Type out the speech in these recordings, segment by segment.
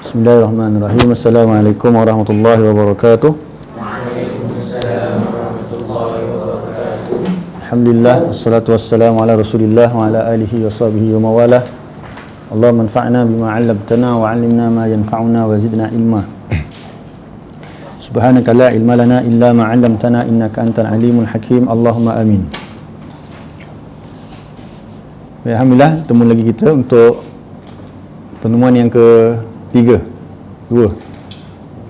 Bismillahirrahmanirrahim. Assalamualaikum warahmatullahi wabarakatuh. Alhamdulillah, wassalatu wassalamu ala Rasulillah wa ala alihi wa sahbihi wa mawalah. Allahumma anfa'na bima 'allamtana wa 'allimna ma yanfa'una wa zidna ilma. Subhanaka la ilma lana illa ma 'allamtana innaka antal alimul hakim. Allahumma amin. Alhamdulillah, ketemu lagi kita untuk pertemuan yang ketiga, dua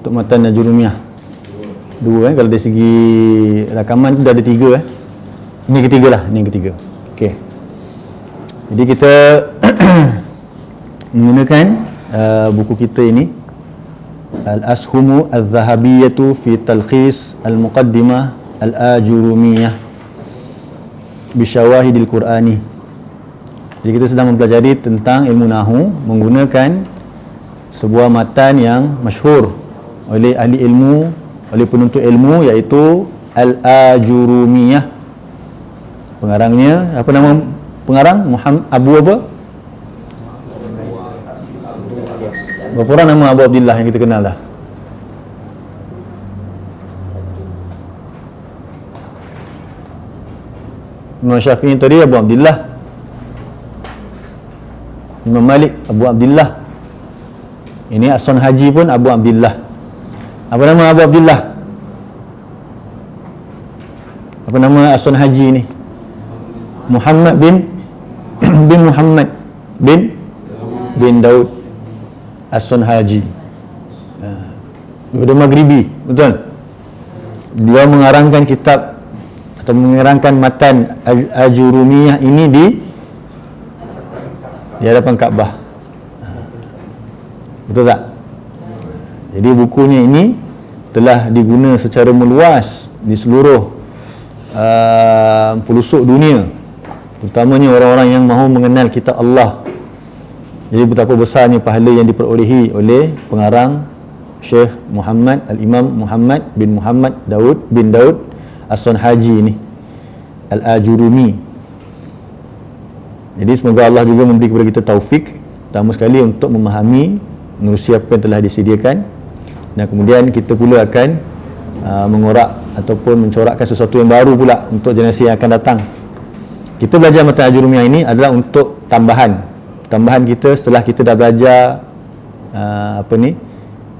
untuk matan Ajurumiyah. Dua kalau dari segi rakaman tu dah ada tiga. Ini ketiga lah, ini yang ketiga. Okey. Jadi kita menggunakan buku kita ini, Al-Ashumu Al-Zahabiyatu fi Talkhis Al-Muqaddimah Al-Ajurumiyah Bisyawahidil Qur'ani. Jadi kita sedang mempelajari tentang ilmu nahu menggunakan sebuah matan yang masyhur oleh ahli ilmu, oleh penuntut ilmu, iaitu Al-Ajurumiyah. Pengarangnya, apa nama pengarang? Muhammad Abu apa? Berapa orang nama Abu Abdillah yang kita kenal dah? Imam Syafi'i tadi Abu Abdillah, Imam Malik Abu Abdillah, ini As-Sun Haji pun Abu Abdillah. Apa nama Abu Abdillah? Apa nama As-Sun Haji ni? Muhammad bin Muhammad bin Daud As-Sun Haji. Daripada Maghribi, betul? Dia mengarangkan kitab atau mengarangkan matan Ajurumiyah ini di hadapan Kaabah. Betul tak? Jadi bukunya ini telah diguna secara meluas di seluruh pelosok dunia, terutamanya orang-orang yang mahu mengenal kitab Allah. Jadi betapa besarnya pahala yang diperolehi oleh pengarang Syekh Muhammad Al-Imam Muhammad bin Muhammad Daud bin Daud As-Sun Haji ini, Al-Ajurumi. Jadi semoga Allah juga memberi kepada kita taufik, pertama sekali untuk memahami menerusi apa yang telah disediakan, dan kemudian kita pula akan mengorak ataupun mencorakkan sesuatu yang baru pula untuk generasi yang akan datang. Kita belajar matan Ajurumiyah ini adalah untuk tambahan kita setelah kita dah belajar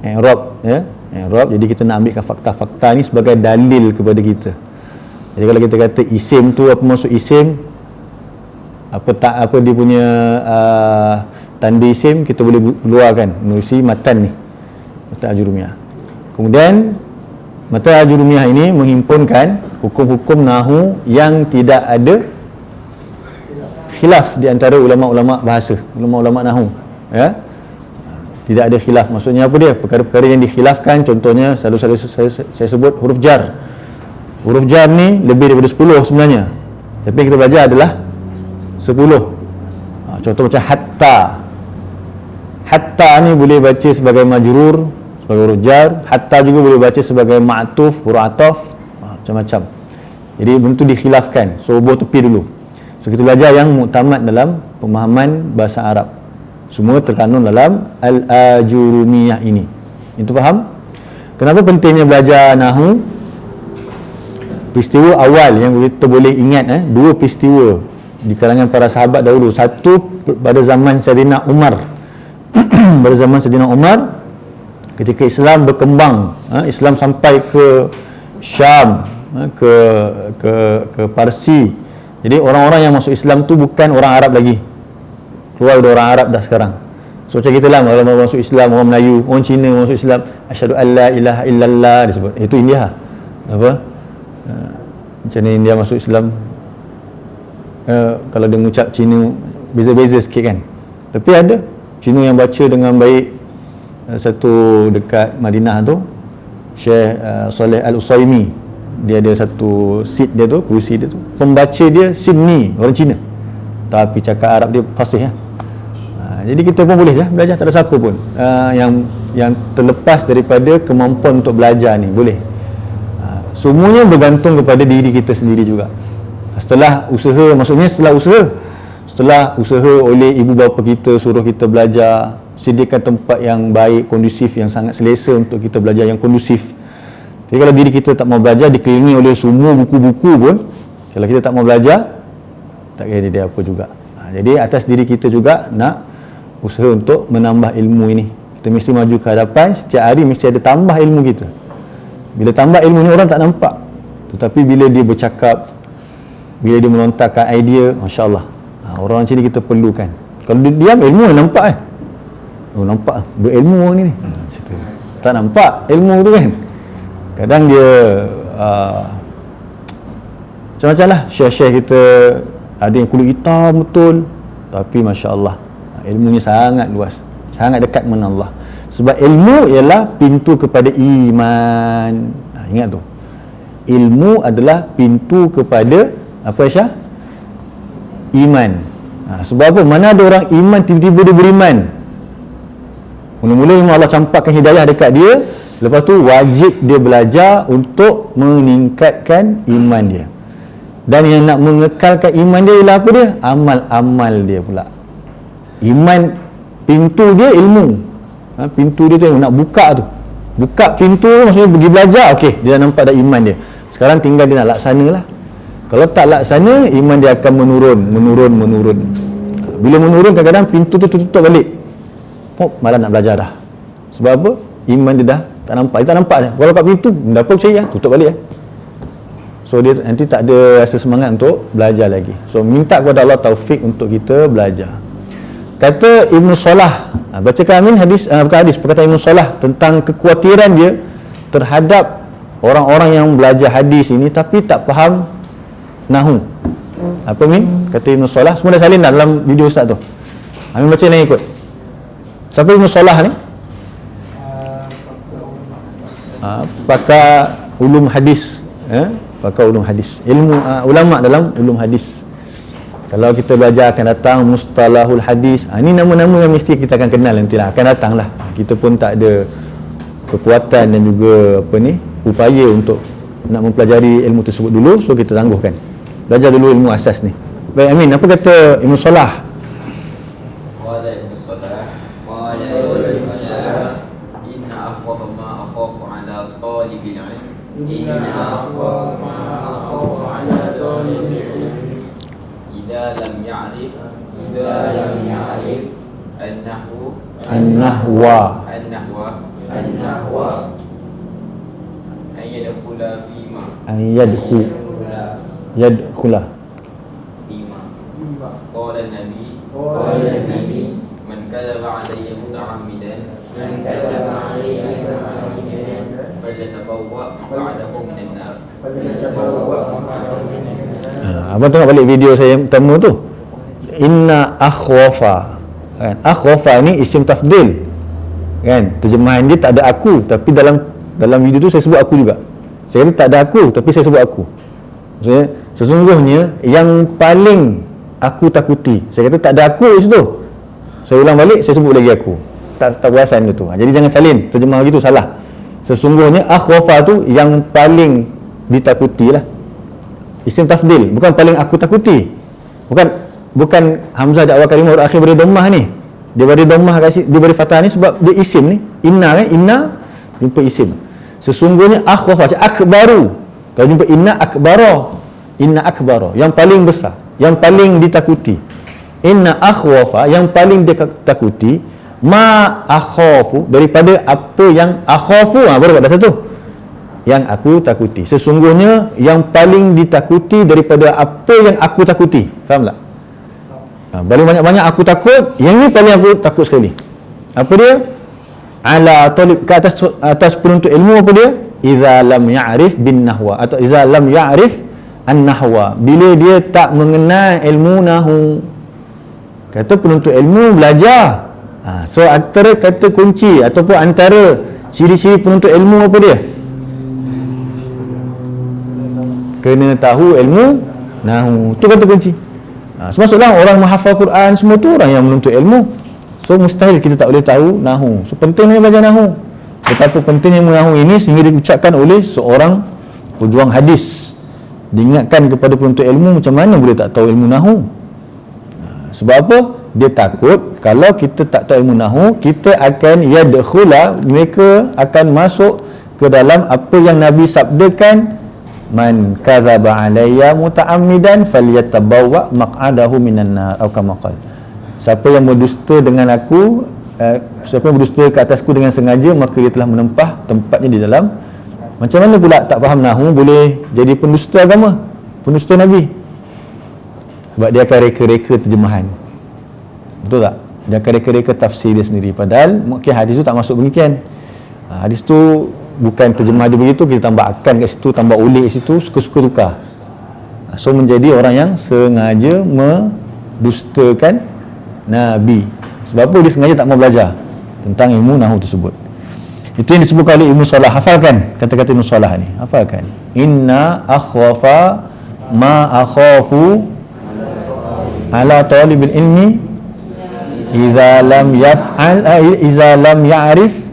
i'rab, ya, i'rab. Jadi kita nak ambilkan fakta-fakta ni sebagai dalil kepada kita. Jadi kalau kita kata isim tu, apa maksud isim, apa dia punya tanda isim, kita boleh keluarkan menerusi matan ni, matan Ajurumiyah. Kemudian matan Ajurumiyah ini menghimpunkan hukum-hukum nahu yang tidak ada khilaf di antara ulama-ulama bahasa, ulama-ulama nahu, ya. Tidak ada khilaf. Maksudnya apa dia? Perkara-perkara yang dikhilafkan, contohnya selalu saya sebut huruf jar. Huruf jar ni lebih daripada 10 sebenarnya, tapi yang kita belajar adalah 10. Contoh macam hatta ni boleh baca sebagai majrur, sebagai huruf jar. Hatta juga boleh baca sebagai ma'tuf, huruf ataf, macam-macam. Jadi bentuk dikhilafkan, so buat tepi dulu. So kita belajar yang muktamad dalam pemahaman bahasa Arab, semua terkandung dalam Al-Ajurumiyah ini. Itu faham? Kenapa pentingnya belajar nahu? Peristiwa awal yang kita boleh ingat, dua peristiwa di kalangan para sahabat dahulu. Satu pada zaman Sayyidina Umar. Pada zaman Sayyidina Umar, ketika Islam berkembang, Islam sampai ke Syam, ke Parsi. Jadi orang-orang yang masuk Islam tu bukan orang Arab lagi, keluar dari orang Arab dah sekarang. So macam kita lah, orang masuk Islam, orang Melayu, orang Cina masuk Islam, asyhadu an la ilaha illallah disebut. Itu India. Apa? Macam ni India masuk Islam. Kalau dia mengucap Cina beza-beza sikit kan. Tapi ada Cina yang baca dengan baik. Satu dekat Madinah tu, Syekh Saleh Al-Usaimi, dia ada satu seat dia tu, kerusi dia tu, pembaca dia Sydney, orang Cina, tapi cakap Arab dia fasih, ya. Jadi kita pun boleh belajar, tak ada siapa pun yang terlepas daripada kemampuan untuk belajar ni, boleh. Semuanya bergantung kepada diri kita sendiri juga. Setelah usaha, maksudnya setelah usaha, Setelah usaha oleh ibu bapa kita, suruh kita belajar, sediakan tempat yang baik, kondusif, yang sangat selesa untuk kita belajar, yang kondusif. Jadi kalau diri kita tak mau belajar, dikelilingi oleh semua buku-buku pun, kalau kita tak mau belajar, tak kira dia apa juga. Jadi atas diri kita juga nak usaha untuk menambah ilmu ini. Kita mesti maju ke hadapan, setiap hari mesti ada tambah ilmu kita. Bila tambah ilmu ni orang tak nampak, tetapi bila dia bercakap, bila dia melontarkan idea, Masya Allah, orang macam ni kita perlukan. Kalau dia diam, ilmu yang nampak nampak berilmu orang ni tak nampak ilmu tu kan. Kadang dia macam-macam lah. Syekh-syekh kita ada yang kulit hitam betul, tapi Masya Allah ilmunya sangat luas, sangat dekat dengan Allah. Sebab ilmu ialah pintu kepada iman. Ingat tu, ilmu adalah pintu kepada apa Syah? Iman. Sebab apa? Mana ada orang iman tiba-tiba dia beriman. Mula-mula memang Allah campakkan hidayah dekat dia, lepas tu wajib dia belajar untuk meningkatkan iman dia. Dan yang nak mengekalkan iman dia ialah apa dia? Amal-amal dia pula. Iman, pintu dia ilmu. Pintu dia tu nak buka tu. Buka pintu maksudnya pergi belajar, okey, dia dah nampak dah iman dia. Sekarang tinggal dia nak laksana lah. Kalau tak laksana, iman dia akan menurun. Bila menurun, kadang-kadang pintu tu tutup balik. Malah nak belajar dah. Sebab apa? Iman dia dah tak nampak. Dia tak nampak dah. Kalau kat pintu, dapat saya tutup balik. So dia nanti tak ada rasa semangat untuk belajar lagi. So minta kepada Allah taufik untuk kita belajar. Kata Ibn Salah, bacakan Amin hadis, bukan hadis, perkataan Ibn Salah tentang kekhawatiran dia terhadap orang-orang yang belajar hadis ini tapi tak faham nahu. Apa Min? Kata Ibn Salah, semua dah salin dah dalam video Ustaz tu. Amin baca lagi ikut. Siapa Ibn Salah ni? Pakar ulum hadis, pakar ulum hadis, ilmu ulama dalam ulum hadis. Kalau kita belajar akan datang mustalahul hadis, ini nama-nama yang mesti kita akan kenal nantilah, akan datanglah. Kita pun tak ada kekuatan dan juga upaya untuk nak mempelajari ilmu tersebut dulu, so kita tangguhkan. Belajar dulu ilmu asas ni. Baik Amin, apa kata Ibn Salah? An-nahwa an yadkhula fima qala an-nabi man kadhaba alayya muta'ammidan falyatabawwa maq'adahu minan nar. Abang tengok balik video saya pertama tu, inna akhwafa kan? Akhwafa ni isim tafdil kan, terjemahan dia tak ada aku, tapi dalam video tu saya sebut aku juga. Saya kata tak ada aku, tapi saya sebut aku. Maksudnya sesungguhnya yang paling aku takuti, saya kata tak ada aku di situ, saya ulang balik, saya sebut lagi aku. Tak perasan dia tu. Jadi jangan salin, terjemah gitu salah. Sesungguhnya akhwafa tu yang paling ditakuti lah, isim tafdil, bukan paling aku takuti. Bukan hamzah di awal kalimah huruf akhir beri dhammah ni. Dia beri dhammah dia beri fathah ni sebab dia isim ni. Inna kan, inna jumpa isim. Sesungguhnya akhwafa akbaru. Kalau jumpa inna akbara, yang paling besar, yang paling ditakuti. Inna akhwafa, yang paling ditakuti, ma akhafu, daripada apa yang akhafu, baru kat satu. Yang aku takuti. Sesungguhnya yang paling ditakuti daripada apa yang aku takuti. Faham tak? Paling banyak-banyak aku takut, yang ni paling aku takut sekali. Apa dia? Ala talib, ke atas penuntut ilmu, apa dia? Iza lam ya'rif bin nahwa, atau iza lam ya'rif an nahwa, bila dia tak mengenal ilmu nahu. Kata penuntut ilmu belajar. So antara kata kunci ataupun antara ciri-ciri penuntut ilmu apa dia? Kena tahu ilmu nahu. Itu kata kunci. Termasuklah orang menghafal Quran, semua tu orang yang menuntut ilmu. So mustahil kita tak boleh tahu nahu. So pentingnya belajar nahu. Betapa pentingnya nahu ini sehingga diucapkan oleh seorang pejuang hadis. Diingatkan kepada penuntut ilmu, macam mana boleh tak tahu ilmu nahu. Sebab apa? Dia takut kalau kita tak tahu ilmu nahu, kita akan yadkhula, mereka akan masuk ke dalam apa yang Nabi sabdakan, man kadzaba alayya muta'ammidan falyatabawwa maq'adahu minan nar atau kama qala. Siapa yang berdusta dengan aku, siapa yang berdusta ke atasku dengan sengaja, maka dia telah menempah tempatnya di dalam. Macam mana pula tak faham nahu boleh jadi pendusta agama, pendusta Nabi? Sebab dia akan reka-reka terjemahan. Betul tak? Dia akan reka-reka tafsir dia sendiri. Padahal mungkin hadis tu tak masuk demikian. Hadis tu bukan terjemah dia begitu, kita tambah akan kat situ, tambah ulik kat situ, suka-suka tukar. So menjadi orang yang sengaja mendustakan Nabi. Sebab apa? Dia sengaja tak mau belajar tentang ilmu nahu tersebut. Itu yang disebutkan oleh Ibnu Salah. Hafalkan kata-kata Ibnu Salah ni. Hafalkan. Inna akhwafa ma akhafu ala talibil ilmi idza lam yaf'al idza lam ya'rif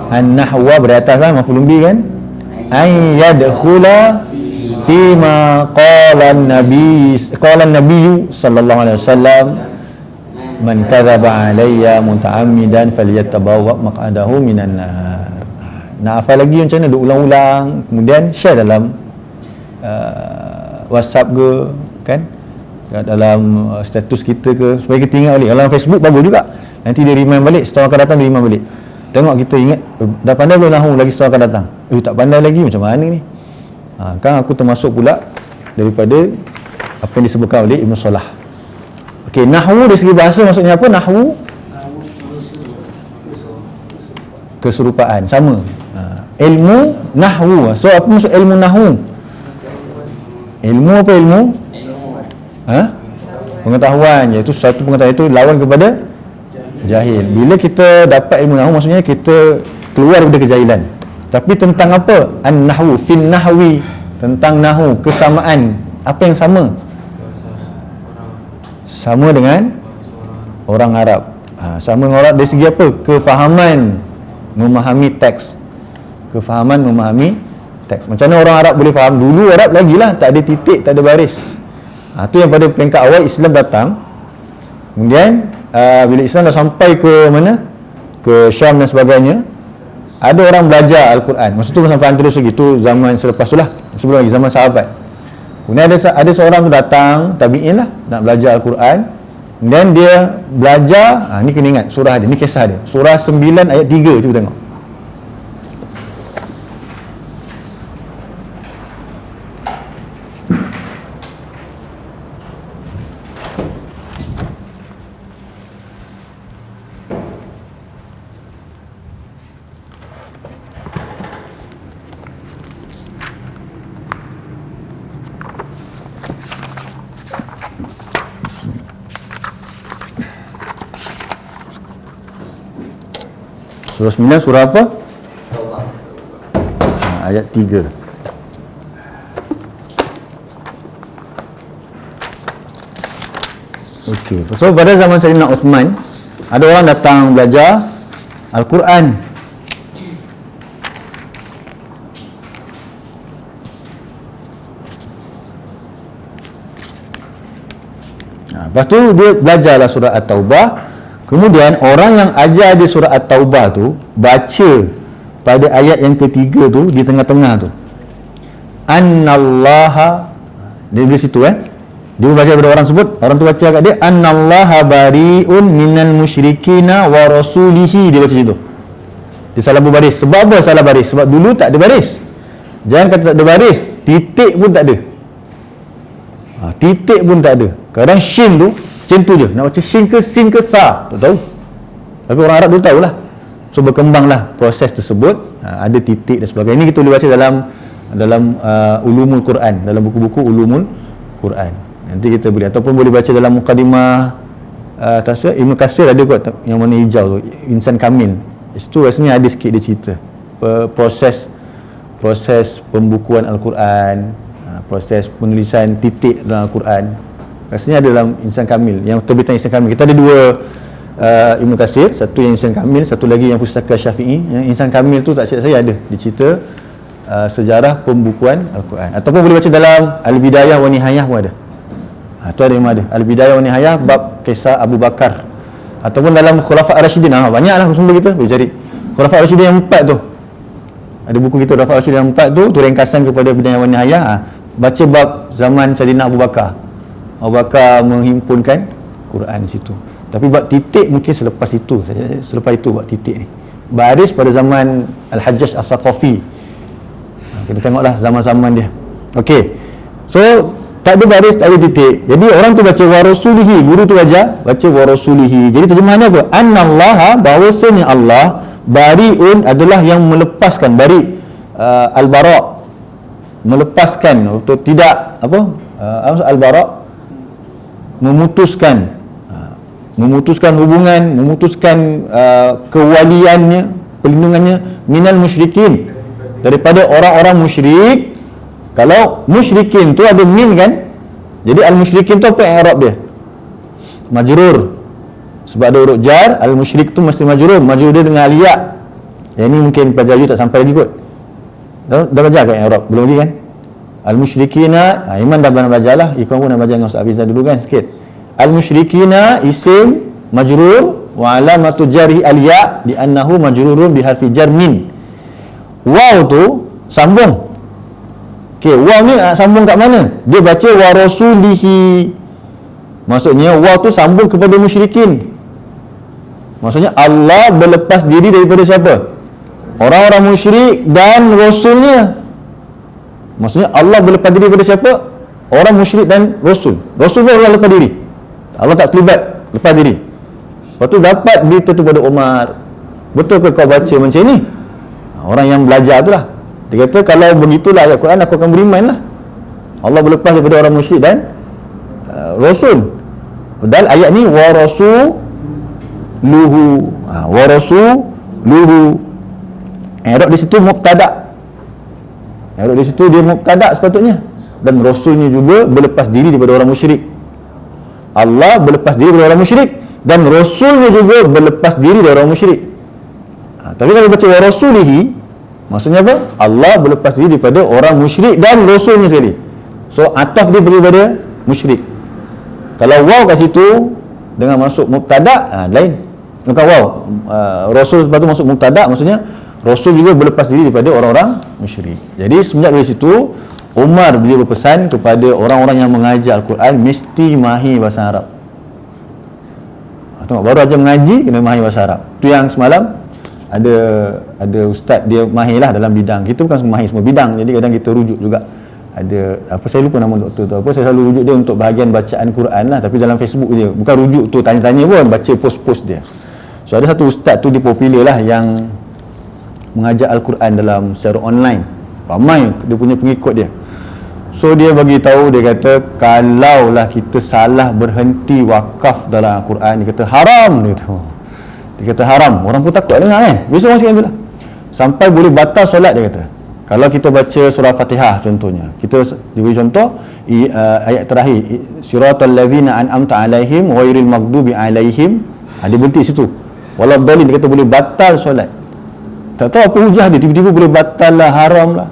an-nahwa, beratas lah maf'ulun bi kan, ay yadkhula fima qala an-nabi sallallahu alaihi wasallam man kadzaba alayya muta'ammidan falyatabawwa maq'adahu minan nar. Nak hafal lagi macam mana? Ulang-ulang, kemudian share dalam WhatsApp ke, kan, dalam status kita ke, supaya kita ingat balik. Dalam Facebook bagus juga, nanti dia remind balik, setahun akan datang dia remind balik. Tengok kita ingat, dah pandai belum nahu, lagi setahun akan datang, tak pandai lagi, macam mana ni? Kan aku termasuk pula daripada apa yang disebutkan oleh Ibn Salah. Okey, nahwu dari segi bahasa maksudnya apa? Nahwu keserupaan, sama. Ilmu nahwu. So apa maksud ilmu nahwu? Ilmu apa ilmu? Pengetahuan, iaitu satu pengetahuan itu lawan kepada jahil. Bila kita dapat ilmu nahwu, maksudnya kita keluar daripada kejahilan. Tapi tentang apa? An-nahwu, fin nahwi, tentang nahwu, kesamaan. Apa yang sama? Sama dengan orang Arab. Sama dengan Arab dari segi apa? Kefahaman memahami teks. Kefahaman memahami teks. Macam mana orang Arab boleh faham? Dulu Arab lagilah tak ada titik, tak ada baris. Itu yang pada peringkat awal Islam datang. Kemudian bila Islam dah sampai ke mana? Ke Syam dan sebagainya, ada orang belajar Al-Quran. Masa tu sampai Andalus lagi, tu zaman selepas tu lah, sebelum lagi zaman sahabat. Kemudian ada seorang tu datang, tabi'in lah, nak belajar Al-Quran. Kemudian dia belajar, ni kena ingat surah dia, ni kisah dia, surah 9 ayat 3. Cuba tengok. Surah 9, surah apa? Ayat 3. Okey. So pada zaman Sayyidina Uthman, ada orang datang belajar Al-Quran. Lepas tu dia belajarlah surah At-Taubah. Kemudian orang yang ajar dia surah At-Taubah tu baca pada ayat yang ketiga tu, di tengah-tengah tu, Annallaha, dia di situ dia baca kepada orang sebut, orang tu baca kat dia, Annallaha bari'un minal musyrikina wa rasulihi. Dia baca situ, dia salah berbaris. Sebab apa salah baris? Sebab dulu tak ada baris. Jangan kata tak ada baris, titik pun tak ada. Titik pun tak ada. Kadang shin tu macam tu je, nak baca shin ke sin ke ta, tak tahu. Tapi orang Arab tu tahulah. So berkembanglah proses tersebut, ada titik dan sebagainya. Ini kita boleh baca dalam ulumul Quran, dalam buku-buku ulumul Quran. Nanti kita boleh, ataupun boleh baca dalam mukadimah tafsir Ibn Katsir, ada kot yang warna hijau tu, Insan Kamil. Itu rasanya ada sikit dia cerita proses pembukuan Al-Quran, proses penulisan titik dalam Al-Quran. Rasanya ada dalam Insan Kamil, yang terbitan Insan Kamil. Kita ada dua Ibn Katsir, satu yang Insan Kamil, satu lagi yang Pustaka Syafi'i. Yang Insan Kamil tu tak silap saya ada, dia cerita sejarah pembukuan Al-Quran. Ataupun boleh baca dalam Al-Bidayah wa Nihayah pun ada. Tu ada memang ada. Al-Bidayah wa Nihayah bab kisah Abu Bakar, ataupun dalam Khulafa' Ar-Rasyidin. Banyaklah sumber kita boleh cari. Khulafa' Ar-Rasyidin yang 4 tu. Ada buku kita Khulafa' Ar-Rasyidin yang 4 tu ringkasan kepada Bidayah wa Nihayah. Baca bab zaman Sayyidina Abu Bakar. Abu Bakar menghimpunkan Quran di situ. Tapi bab titik mungkin selepas itu saja. Selepas itu bab titik ni. Baris pada zaman Al-Hajjaj As-Saqafi. Kita tengoklah zaman-zaman dia. Okey. So tak ada baris, tak ada titik. Jadi orang tu baca wa rasulihi, guru tu ajar baca wa rasulihi. Jadi terjemahannya apa? Annallaha, bahawasanya Allah, bariun adalah yang melepaskan. Bari al-bara, melepaskan atau tidak apa? Al-bara, memutuskan hubungan, memutuskan kewaliannya, perlindungannya minal musyrikin, daripada orang-orang musyrik. Kalau musyrikin tu ada min kan, jadi al-musyrikin tu apa yang i'rab dia? Majrur, sebab ada huruf jar. Al-musyrik tu mesti majrur dia dengan al-ya. Yang ni mungkin pelajar you tak sampai lagi kot. Dah belajar kan i'rab? Belum lagi kan? Al-musyrikina, Iman dah pernah belajar lah. Ikon pun dah belajar dengan Ustaz Hafizah dulu kan sikit. Al-musyrikina isim majrur wa alamatu jarhi al-ya di annahu majrurun bi harfi jar min. Waw tu sambung. Okey, waw ni nak sambung kat mana? Dia baca wa rasulihi. Maksudnya waw tu sambung kepada musyrikin. Maksudnya Allah berlepas diri daripada siapa? Orang-orang musyrik dan rasulnya. Maksudnya Allah berlepas diri daripada siapa? Orang musyrik dan rasul. Rasul pun Allah lepas diri. Allah tak terlibat, lepas diri. Lepas tu dapat berita tu pada Umar. Betul ke kau baca macam ni? Orang yang belajar tu lah. Dia kata kalau begitulah ayat Quran, aku akan beriman lah. Allah berlepas daripada orang musyrik dan rasul. Padahal ayat ni wa rasuluhu. Wa rasuluhu. I'rab di situ mubtada'. I'rab di situ dia mubtada' sepatutnya. Dan rasulnya juga berlepas diri daripada orang musyrik. Allah berlepas diri daripada orang musyrik dan rasulnya juga berlepas diri dari orang musyrik. Tapi kalau baca wa rasulihi, maksudnya apa? Allah berlepas diri daripada orang musyrik dan rasulnya sekali. So ataf dia pergi pada musyrik. Kalau waw kat situ dengan masuk mubtada', lain. Bukan waw, rasul sebab tu masuk mubtada', maksudnya rasul juga berlepas diri daripada orang-orang musyrik. Jadi semenjak dari situ Umar beliau berpesan kepada orang-orang yang mengajar Al-Quran mesti mahir bahasa Arab. Tengok, baru aja mengaji kena mahir bahasa Arab. Tu yang semalam ada ustaz dia mahir lah dalam bidang. Kita bukan mahir semua bidang, jadi kadang kita rujuk juga. Ada apa, saya lupa nama doktor tu apa, saya selalu rujuk dia untuk bahagian bacaan Quran lah, tapi dalam Facebook je, bukan rujuk tu tanya-tanya pun, baca post-post dia. So ada satu ustaz tu dia popular lah yang mengajar Al-Quran dalam secara online. Ramai dia punya pengikut dia. So dia bagi tahu, dia kata kalaulah kita salah berhenti wakaf dalam Al-Quran, dia kata haram, dia kata haram. Orang pun takut dengar kan, biasa orang cakap itulah, sampai boleh batal solat. Dia kata kalau kita baca surah Fatihah contohnya, kita diberi contoh ayat terakhir siratal ladzina an'amta alaihim ghairil maghdubi alaihim, dia berhenti situ waladhdallin, dia kata boleh batal solat. Tak tahu apa hujah dia, tiba-tiba boleh batal lah, haram lah.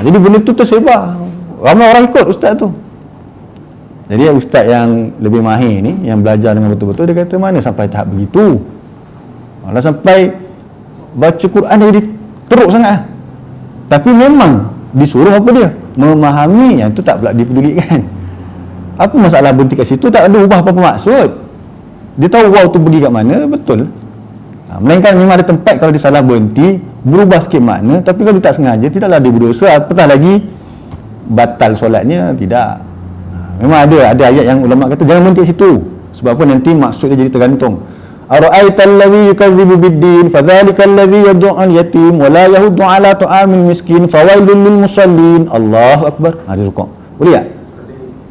Jadi benda tu tersebar, ramai orang ikut ustaz tu. Jadi ustaz yang lebih mahir ni, yang belajar dengan betul-betul, dia kata mana sampai tahap begitu. Malah sampai baca Quran jadi teruk sangat. Tapi memang disuruh apa dia? Memahami, yang tu tak pula dipedulikan. Apa masalah berhenti kat situ, tak ada ubah apa-apa maksud. Dia tahu wow tu pergi kat mana, betul. Melainkan memang ada tempat kalau dia salah berhenti, berubah sikit makna, tapi kalau dia tak sengaja, tidaklah dia berdosa, apatah lagi batal solatnya, tidak. Memang ada ayat yang ulama kata jangan berhenti kat situ. Sebab apa? Nanti maksud dia jadi tergantung. Ara'aital ladzi yukadzibu bid-din fadzalikal ladzi yad'u'al yatim wa la yahuddu 'ala ta'amil miskin fawailul lil musallin. Allahu akbar. Dia rukuk. Boleh tak?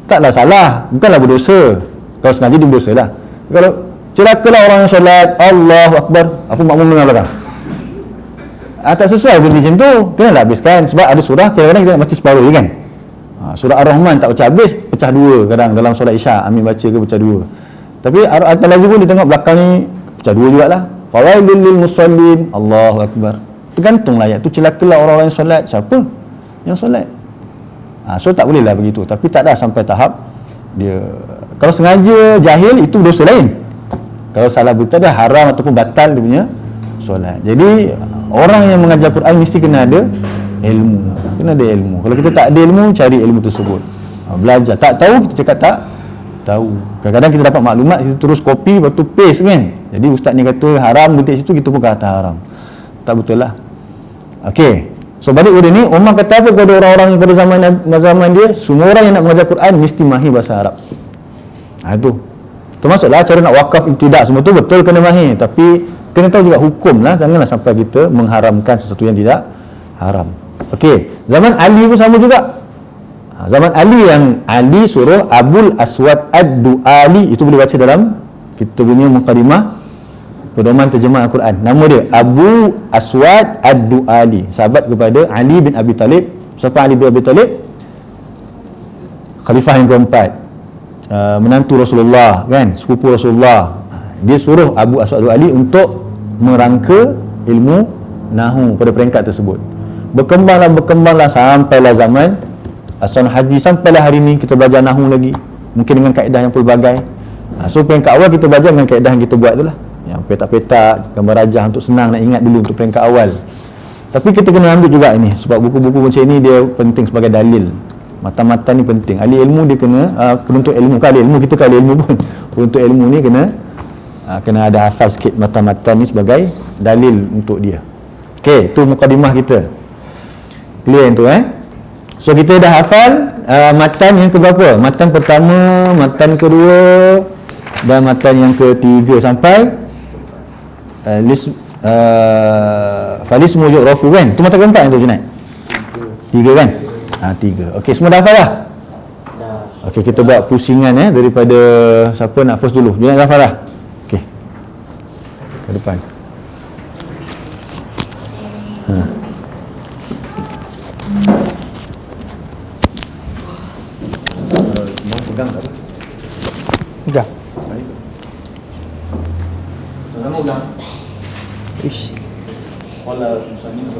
Taklah salah, bukanlah berdosa. Kalau sengaja dia berdosa lah. Kalau celakalah orang yang solat, Allahu akbar, apa makmum dengar belakang? Tak sesuai berhenti macam tu. Kenalah habiskan. Sebab ada surah kadang-kadang kita nak baca separuh je kan. Surah Ar-Rahman tak baca habis, pecah dua kadang dalam solat Isya, Amin baca ke pecah dua. Tapi Al-Lazim pun dia tengok belakang ni pecah dua jugalah. Fawailul lil musallin, Allahu akbar. Tergantunglah ayat tu, celakalah orang-orang yang solat. Siapa yang solat? So tak bolehlah begitu. Tapi tak dah sampai tahap Dia kalau sengaja jahil itu dosa lain. Kalau salah buta dah haram ataupun batal dia punya solat. Jadi orang yang mengajar Quran mesti kena ada ilmu. Kena ada ilmu. Kalau kita tak ada ilmu, cari ilmu tersebut. Belajar. Tak tahu, kita cakap tak tahu. Kadang-kadang kita dapat maklumat, kita terus copy, lepas tu paste kan. Jadi ustaz ni kata haram detik situ, kita pun kata haram. Tak betul lah. Okey. So balik pada ni, Umar kata apa kepada orang-orang pada zaman dia? Semua orang yang nak mengajar Quran mesti mahir bahasa Arab. Itu termasuklah cara nak wakaf ibtidak, semua tu betul kena mahir, tapi kena tahu juga hukum lah. Janganlah sampai kita mengharamkan sesuatu yang tidak haram. Okey, zaman Ali pun sama juga. Zaman Ali yang Ali suruh Abul Aswad Ad-Du'ali, itu boleh baca dalam kita punya Muqaddimah Pedoman Terjemahan Al-Quran. Nama dia Abu Aswad Ad-Du'ali, sahabat kepada Ali bin Abi Talib. Siapa Ali bin Abi Talib? Khalifah yang keempat, menantu Rasulullah kan, sepupu Rasulullah. Dia suruh Abu Aswad Ad-Du'ali untuk merangka ilmu nahu pada peringkat tersebut. Berkembanglah sampailah zaman Asal Haji, sampailah hari ni kita belajar nahu lagi, mungkin dengan kaedah yang pelbagai. So peringkat awal kita belajar dengan kaedah yang kita buat tu lah, yang petak-petak, gambar rajah untuk senang nak ingat dulu untuk peringkat awal. Tapi kita kena ambil juga ini, sebab buku-buku macam ini dia penting sebagai dalil. Matan-matan ni penting. Ahli ilmu dia kena, penuntut ilmu kan ahli ilmu, kita kan ahli ilmu pun, penuntut ilmu ni kena ada hafal sikit matan-matan ni sebagai dalil untuk dia. Okey, tu mukadimah kita. Clear tu So kita dah hafal matan yang keberapa? Matan pertama, matan kedua dan matan yang ketiga sampai falismu yu'rafu kan? Tu matan keempat yang tu Junaid? Tiga kan? Tiga. Okey, semua dah hafal dah? Okey, kita buat pusingan daripada siapa nak first dulu. Junaid dah hafal dah? Okey, ke depan. Pegang. Nama pegang. Ish. Qala musannif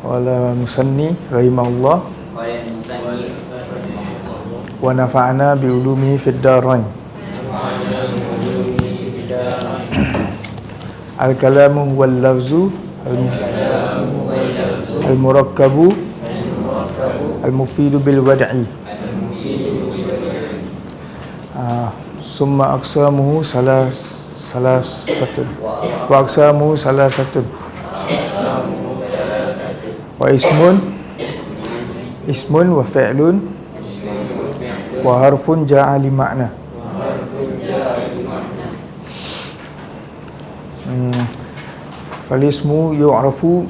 qala musanni rahimahullah wa nafa'ana bi ulumihi fid darain. Al-kalamu wal lafzu al-murakkabu al-mufidu bil wad'i. Summa aqsamuhu salasatun wa aqsamuhu salasatun wa ismun wa fi'lun wa harfun ja'a li ma'na. Falismu yu'rafu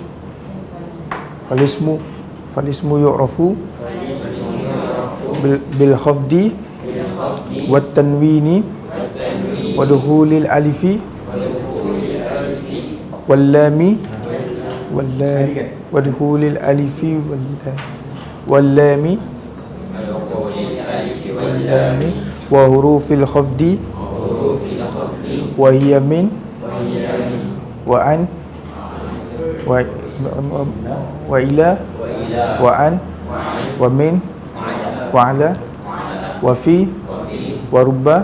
bil khafdi wat tanwini wa duhulil alifi wal lami wa duhulil alifi wal lami wa hurufil khafdi wa hiya min wa an wa ila wa an wa min wa ala wa fi wa rubba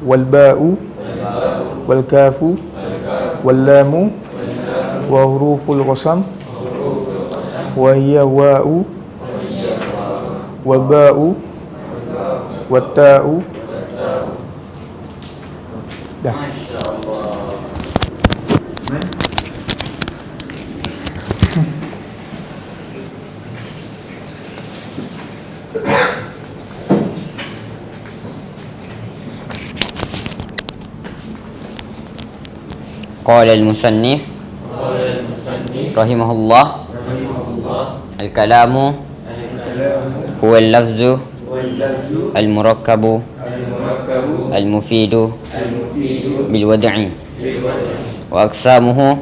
wal ba'u wal kafu wal lamu wa huruful qasam wa hiya wa'u wa ba'u wa ta'u. Dah. Qala al-musannif rahimahullah al-kalamu huwa al-lafzu al-murakkabu al-mufidu bil wad'i wa aqsamuhu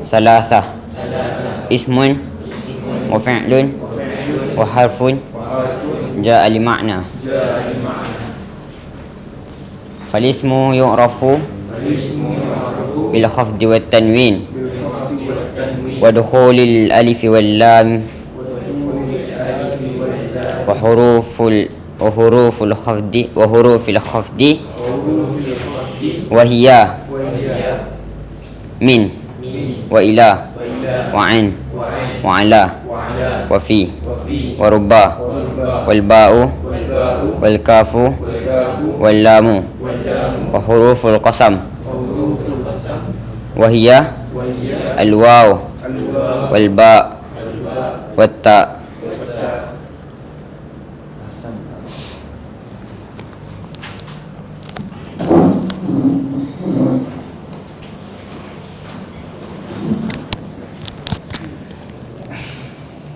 salasah ismun wa fi'lun wa harfun ja'a li ma'na. Falismu yu'rafu bil khafdi wat tanwin ودخول الألف واللام وحروف الخفض وهي من وإلى وعن وعلى وفي وربا والباء والكاف واللام وحروف القسم وهي الواو والباء والتاء.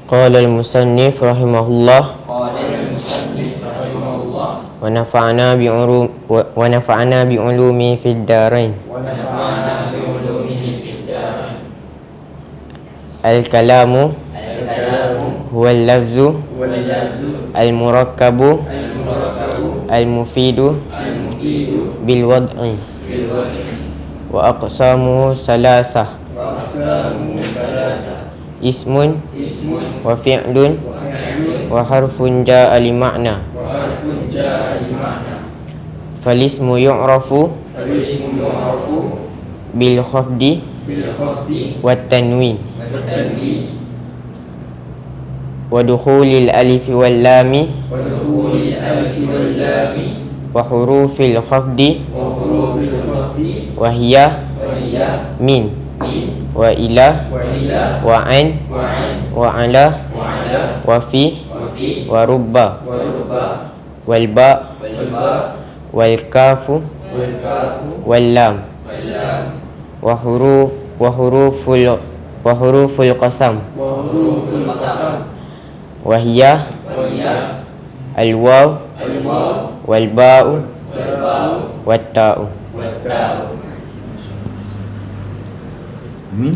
قال المصنف رحمه الله ونفعنا بعلومه في الدارين. الكلام هو اللفظ المركب المفيد بالوضع وأقسامه ثلاثة: اسم وفعل وحرف جاء لمعنى. فالاسم يعرف بالخفض والتنوين ودخول الألف واللام وحروف الخفض وهي من وإلى وعن وعلى وفي ورب والباء والكاف واللام وحروف القسم وهي الواو والباء والتاء. Amin.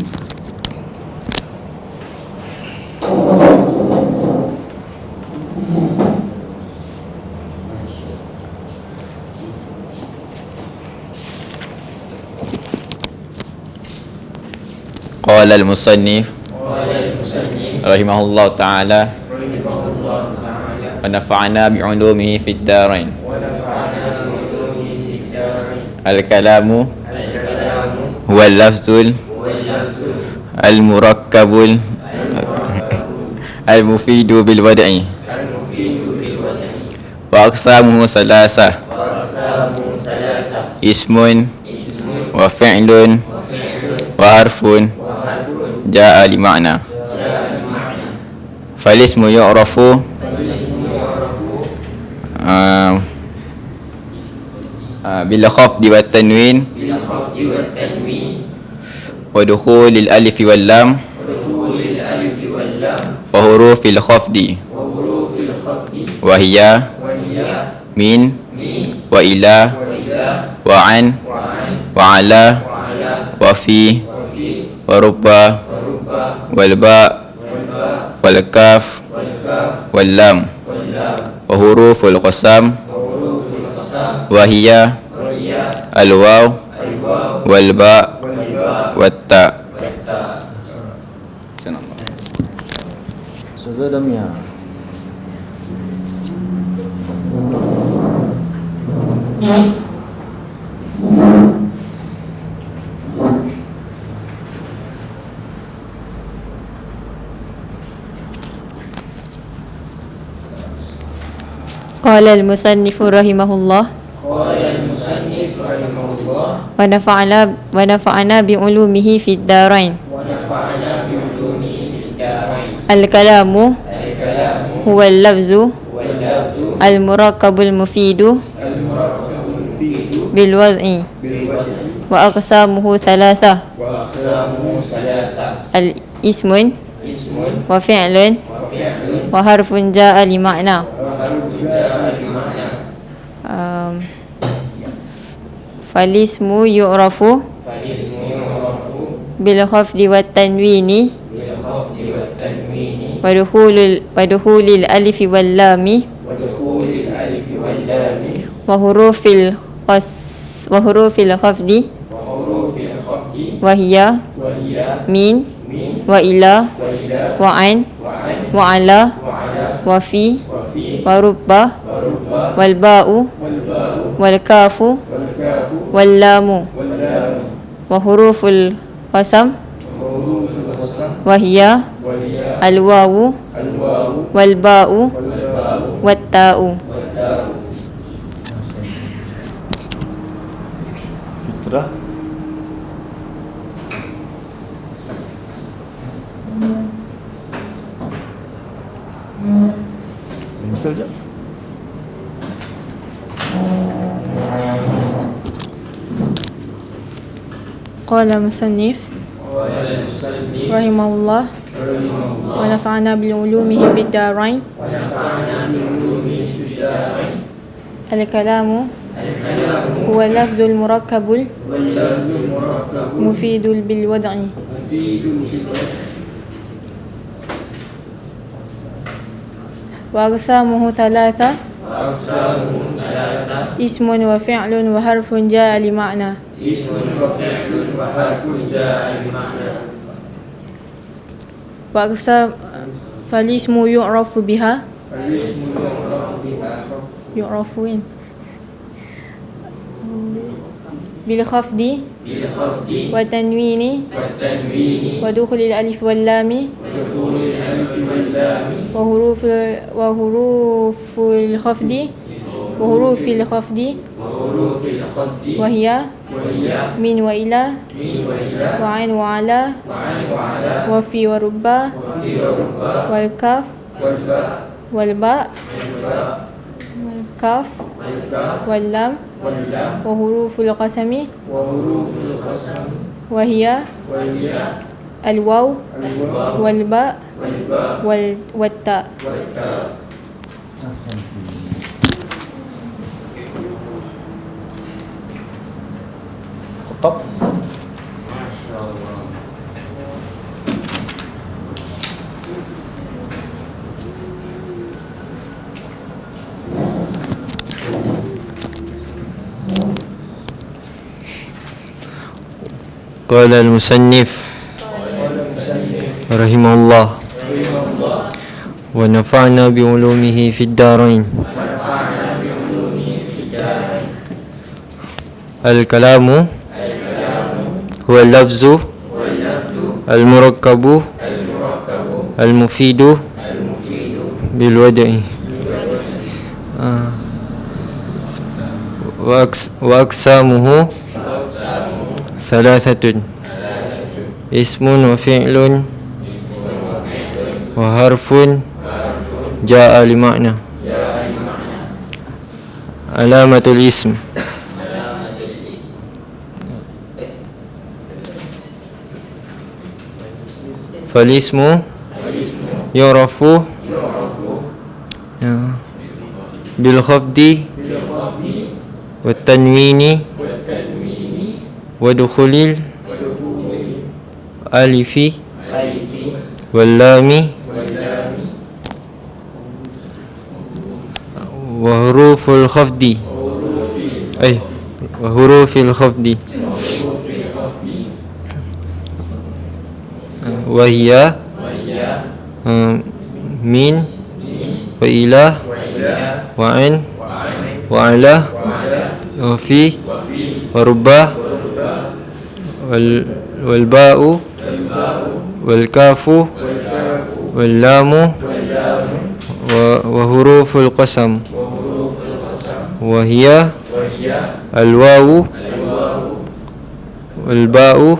قال المصنف رحمه الله تعالى ونفعنا بعلومه في الدارين. الكلام هو اللفظ المركب المفيد بالوضع وأقسامه ثلاثة: اسم وفعل وحرف جاء لمعنى. فالاسم يعرف بالخفض والتنوين ودخول الألف واللام وحروف الخفض وهي من وإلى وعن وعلى وفي ورب والباء والكاف واللام وحروف القسم وهي الواو والباء والتاء. Ustazah Damia. قال المصنف رحمه الله ونفعنا بعلومه في الدارين. الكلام هو اللفظ المركب المفيد بالوضع وأقسامه ثلاثة: الاسم وفعل وحرف جاء لمعنى. فالاسم يعرف بالخفض والتنوين ودخول الألف واللام وحروف الخفض وهي من wa ila wa an wa ala wa fi wa rubba wal ba'u wal kafu wal lamu wa huruful qasam wa hiya al wawu wal ba'u wat ta'u. Fitrah. Pensel je. قال المصنف رحمه الله ونفعنا بعلومه في الدارين. الكلام هو اللفظ المركب المفيد بالوضع وأقسامه ثلاثة اسم وفعل وحرف جاء لمعنى. وأقسام فالاسم يعرف بها يعرفون بالخفض والتنوين ودخول الألف واللام وحروف الخفض وهي من وإلى وعن وعلى وفي وربا والكاف والباء والكاف واللام وحروف القسم وهي الواو والباء والتاء. Top. قال المصنف رحمه الله ونفعنا بعلومه في الدارين. الكلام هو اللفظ المركب المفيد بالوضع وأقسامه ثلاثة اسم وفعل وحرف جاء لمعنى. علامة الاسم فالاسم يعرف بالخفض والتنوين ودخول الألف واللام وحروف الخفض وحروف الخفض وهي من وإلى وعن وعلى وفي وربا والباء والكاف واللام وحروف القسم وهي الواو والباء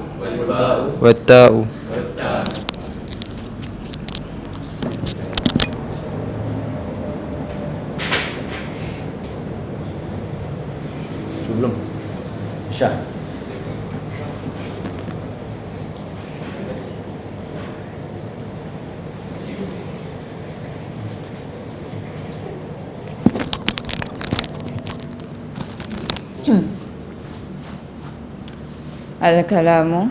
والتاء. Belum. Syah. Al-kalamu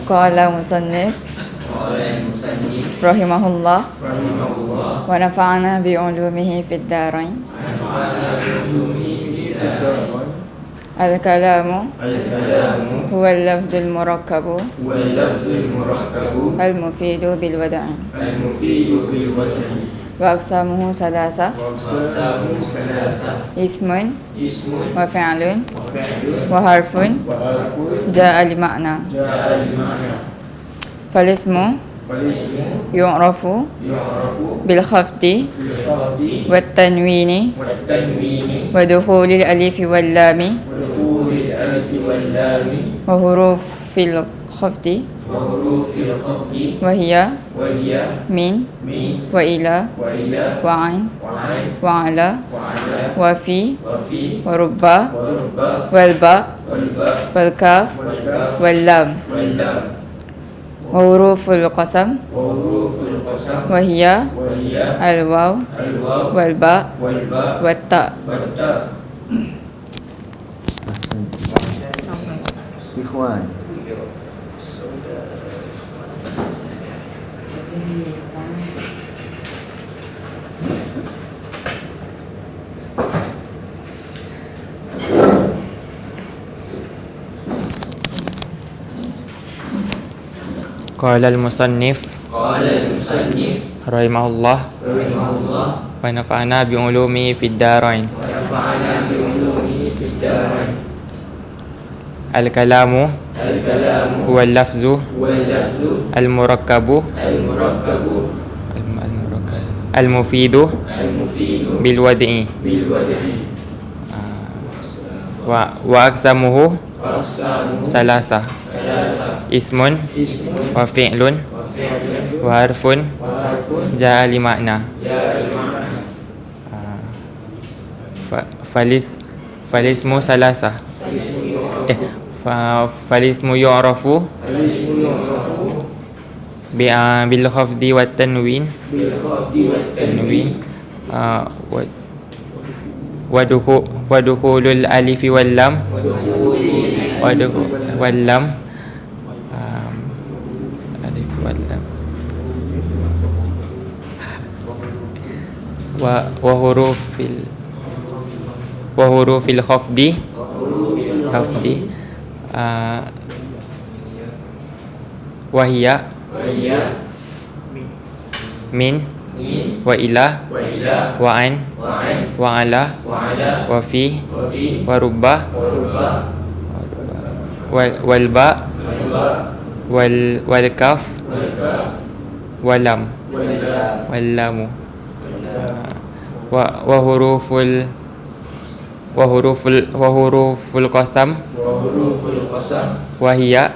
qala musannif rahimahullah wa nafa'ana bi ulumihi fid darain. الكلام هو اللفظ المركب المفيد بالوضع وأقسامه ثلاثة اسم وفعل وحرف جاء لمعنى فالاسم يعرف بالخفض والتنوين ودخول الألف واللام وحروف الخفض وهي من وإلى وعن وعلى وفي ورب والباء والكاف واللام وحروف القسم وهي الواو والباء والتاء. Ikhwan. Qala al-musannif rahimahullah wa nafa'ana bi ulumihi fid darain. Al-kalamu huwa al-lafzu al-murakkabu al-mufidu bil wad'i wa aqsamuhu salasa ismun wa fi'lun wa harfun ja'a li makna falismu salasa falismu yu'rafu bil khafdi wat tanwin wa dukhulul alifi wal lam alif wal lam wa hurufil khafdi wa hiya min wa ila wa an wa ala wa fi wa rubba wal ba wal kaf wal lam wal lamu wa huruful qasam wa hiya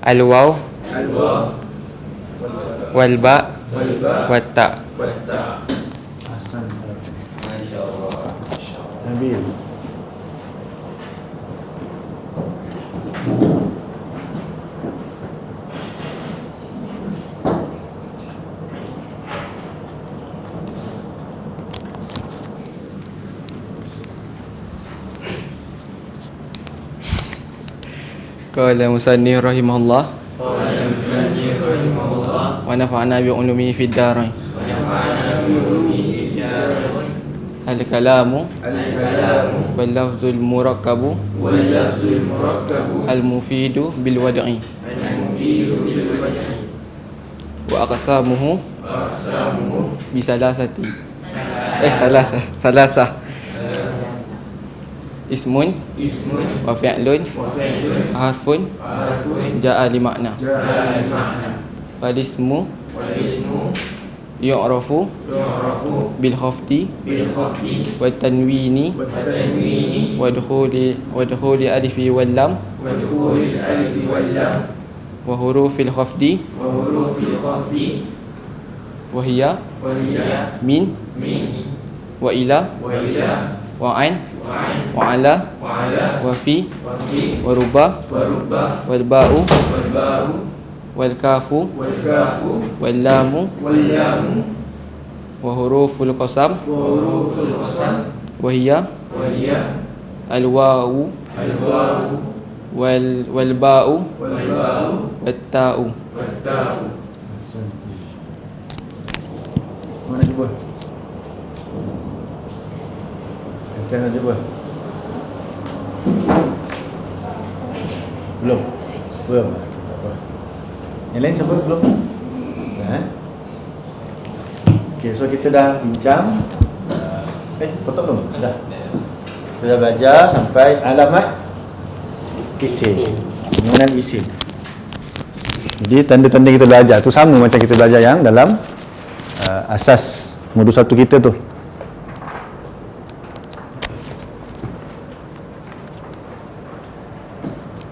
al waw wal ba wat ta. Nabil. Qala musannif rahimahullah wa nafa'ana bi ulumihi fid darain. Al-kalamu wal lafzul murakkabu al-mufidu bil wad'i wa aqsamuhu bisalasati salasa ismun wa fi'lun harfun ja'a li makna falismu yu'rafu bil khafdi wa tanwini wa dukhuli alifi wal lam wa hurufil khafdi wa hiya min wa ila wa an wa ala wa fi wa rubba wal ba'u wal kafu wal lamu wa huruful qasam wa hiya al wawu wal ba'u wat ta'u. Mana cuba? Jangan cuba. Belum. Belum. Tak apa. Yang lain siapa belum? Dah. Okey, so kita dah bincang. Potong belum? Dah. Kita dah belajar sampai alamat isim. Pengenalan isim. Jadi tanda-tanda kita belajar tu sama macam kita belajar yang dalam asas modul 1 kita tu.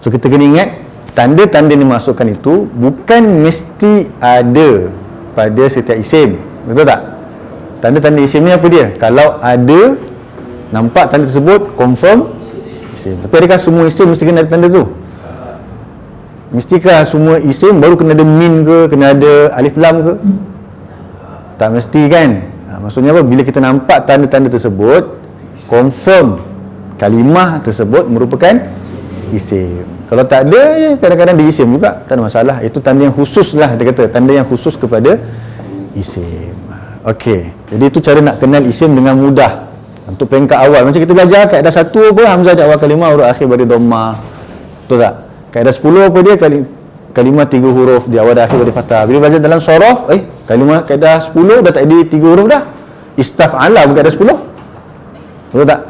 So kita kena ingat tanda-tanda yang dimasukkan itu bukan mesti ada pada setiap isim. Betul tak? Tanda-tanda isim ni apa dia? Kalau ada nampak tanda tersebut, confirm isim. Tapi adakah semua isim mesti kena ada tanda tu? Mestikah semua isim baru kena ada min ke, kena ada alif lam ke? Tak mesti kan? Maksudnya apa? Bila kita nampak tanda-tanda tersebut, confirm kalimah tersebut merupakan isim. Kalau tak ada, ya kadang-kadang dia isim juga, tak ada masalah. Itu tanda yang khusus lah, dia kata tanda yang khusus kepada isim. Okey, jadi itu cara nak kenal isim dengan mudah. Untuk peringkat awal, macam kita belajar kaedah 1 apa, hamzah di awal kalimah, huruf akhir beri dhammah. Betul tak? Kaedah 10 apa dia? Kalimah 3 huruf di awal dan akhir beri fathah. Bila belajar dalam sorof, kalimah kaedah 10 dah tak ada 3 huruf dah. Istaf'ala bukan kaedah 10. Betul tak?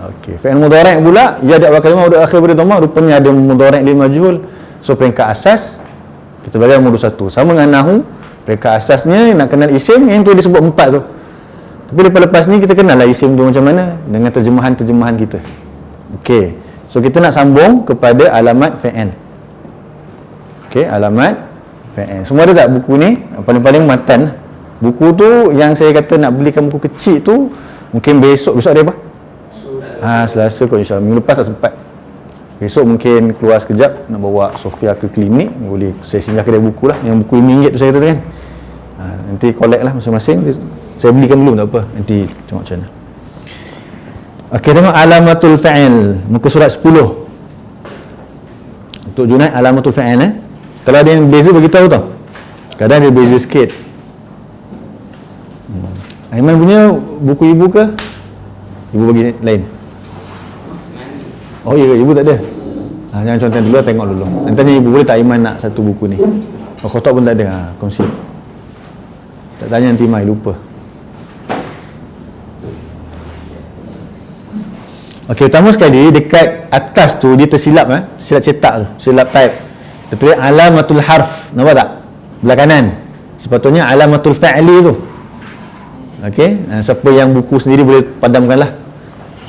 Okey, fi'il mudhari' pula ya di awal kalimah huruf akhir beri dhammah, rupanya ada mudhari' lil majhul. So peringkat asas kita belajar modul 1. Sama dengan nahwu, peringkat asasnya nak kenal isim yang tu disebut 4 tu. Tapi lepas ni kita kenal lah isim tu macam mana dengan terjemahan-terjemahan kita. Okey. So kita nak sambung kepada alamat fi'il. Okey, alamat fi'il. Semua ada tak buku ni? Paling-paling matan. Buku tu yang saya kata nak belikan buku kecil tu mungkin besok ada apa? Selasa kot insya-Allah. Minggu lepas tak sempat. Besok mungkin keluar sekejap nak bawa Sofia ke klinik, boleh saya singgah kedai buku lah. Yang buku RM5 tu saya kata kan. Nanti collect lah masing-masing. Saya belikan dulu tak apa. Nanti tengok macam mana. Okey, tengok alamatul fa'il muka surat 10. Untuk Junaid alamatul fa'il Kalau ada yang beza bagi tahu tau. Kadang dia beza sikit. Aiman punya buku ibu ke? Ibu bagi lain. Oh ya, ibu tak ada. Jangan contoh dulu, tengok dulu. Nanti tanya ibu, boleh tak Aiman nak satu buku ni? Khotok pun tak ada. Kongsi. Tak tanya nanti Mai lupa. Okey, pertama sekali dekat atas tu dia tersilap silap cetak tu, silap type. Dia tulis alamatul harf. Nampak tak? Belah kanan. Sepatutnya alamatul fa'li tu. Okey, siapa yang buku sendiri boleh padamkanlah.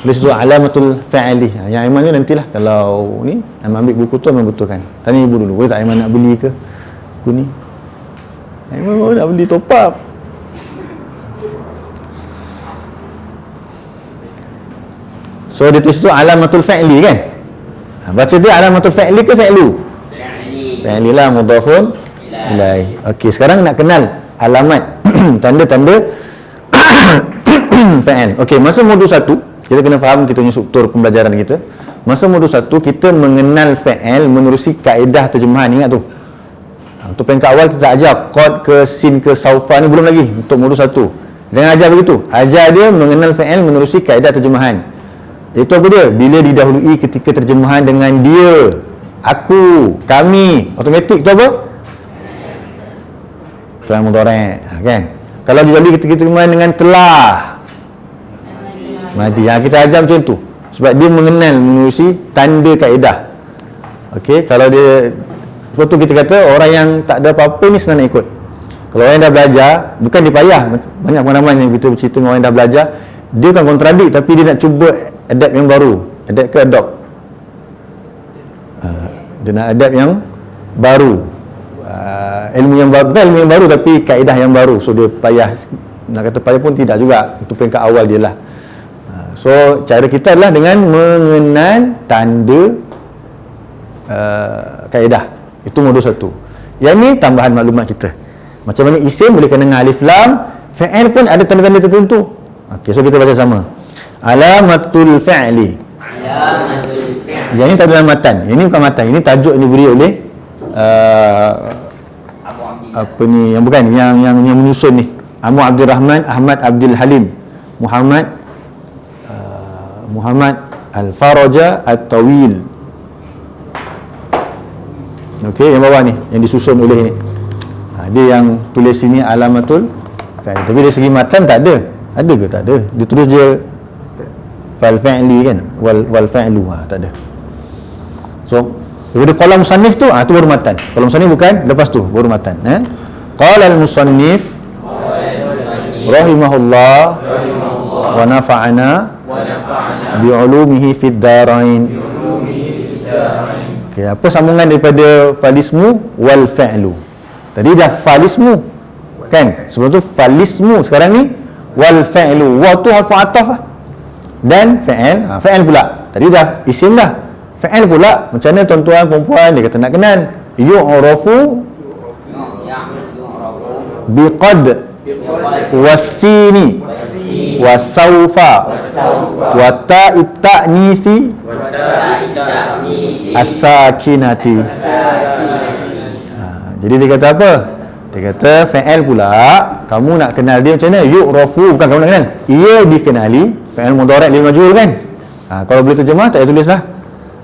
Tulis tu alamatul fa'li. Yang Aiman ni nantilah kalau ni Aiman ambil buku tu Aiman betulkan. Tanya ibu dulu, boleh tak Aiman nak beli ke buku ni? Aiman baru nak beli top up. So dia tulis tu alamatul fa'li kan? Baca dia alamatul fa'li ke fa'lu? Fa'li lah, mudhafun ilaih. Okey, sekarang nak kenal alamat tanda-tanda fa'il. Okey, masa modul 1 kita kena faham kita punya struktur pembelajaran kita. Masa modul 1 kita mengenal fa'il menerusi kaedah terjemahan, ingat tu. Untuk peringkat awal kita tak ajar qad ke sin ke saufa ni, belum lagi. Untuk modul 1 jangan ajar begitu. Ajar dia mengenal fa'il menerusi kaedah terjemahan. Itu apa dia? Bila didahului ketika terjemahan dengan dia, aku, kami, automatik tu apa? Fi'il mudhari', kan? Kalau didahului ketika terjemahan dengan telah, mati. Kita ajar macam tu. Sebab dia mengenal menerusi tanda kaedah. Okey, kalau dia sebab tu kita kata orang yang tak ada apa-apa ni senang nak ikut. Kalau orang yang dah belajar, bukan dia payah. Banyak pengalaman yang kita bercerita dengan orang yang dah belajar, dia bukan kontradik tapi dia nak cuba adapt yang baru. Adapt ke adopt? Dia nak adapt yang baru. Ilmu yang baru, bukan ilmu yang baru tapi kaedah yang baru. So dia payah. Nak kata payah pun tidak juga. Itu peringkat awal dia lah. So cara kita adalah dengan mengenal tanda kaedah. Itu modul 1. Yang ni tambahan maklumat kita. Macam mana isim boleh kena dengan alif lam, fa'il pun ada tanda-tanda tertentu. Okey, so kita baca sama. Alamatul fa'li. Alamatul fa'li. Yang ni tak ada dalam matan. Yang ni bukan matan. Ini tajuk yang diberi oleh apa ni, yang bukan yang menyusun ni. Abu Abdul Rahman Ahmad Abdul Halim Muhammad Muhammad Al-Faraja At-Tawil. Okey, yang bawah ni yang disusun oleh ni. Dia yang tulis sini alamatul fa'il. Tapi dari segi matan tak ada. Ada ke? Tak ada. Dia terus je fa'il fa'ili kan, wal fa'ilu, tak ada. So daripada qala musannif tu, tu baru matan. Qala musannif bukan lepas tu baru matan. Qala al-musannif rahimahullah wa nafa'ana bi ulumihi fid darain. Okay, apa sambungan daripada falismu wal fa'lu? Tadi dah falismu kan, sebelum tu falismu, sekarang ni wal fa'lu. Wa tu harfu ataf dan fa'il, fa'il pula. Tadi dah isim dah, fa'il pula. Macam mana tuan-tuan perempuan dia kata nak kenal? Yu'rafu biqad wasini wasaufa wa ta'it ta'nithi as-sakinati. Jadi dia kata apa? Dia kata fa'il pula, kamu nak kenal dia macam mana? Yu'rafu, bukan kamu nak kenal, ia dikenali. Fa'il mudhari' lil majhul kan. Kalau boleh terjemah tak payah tulis lah.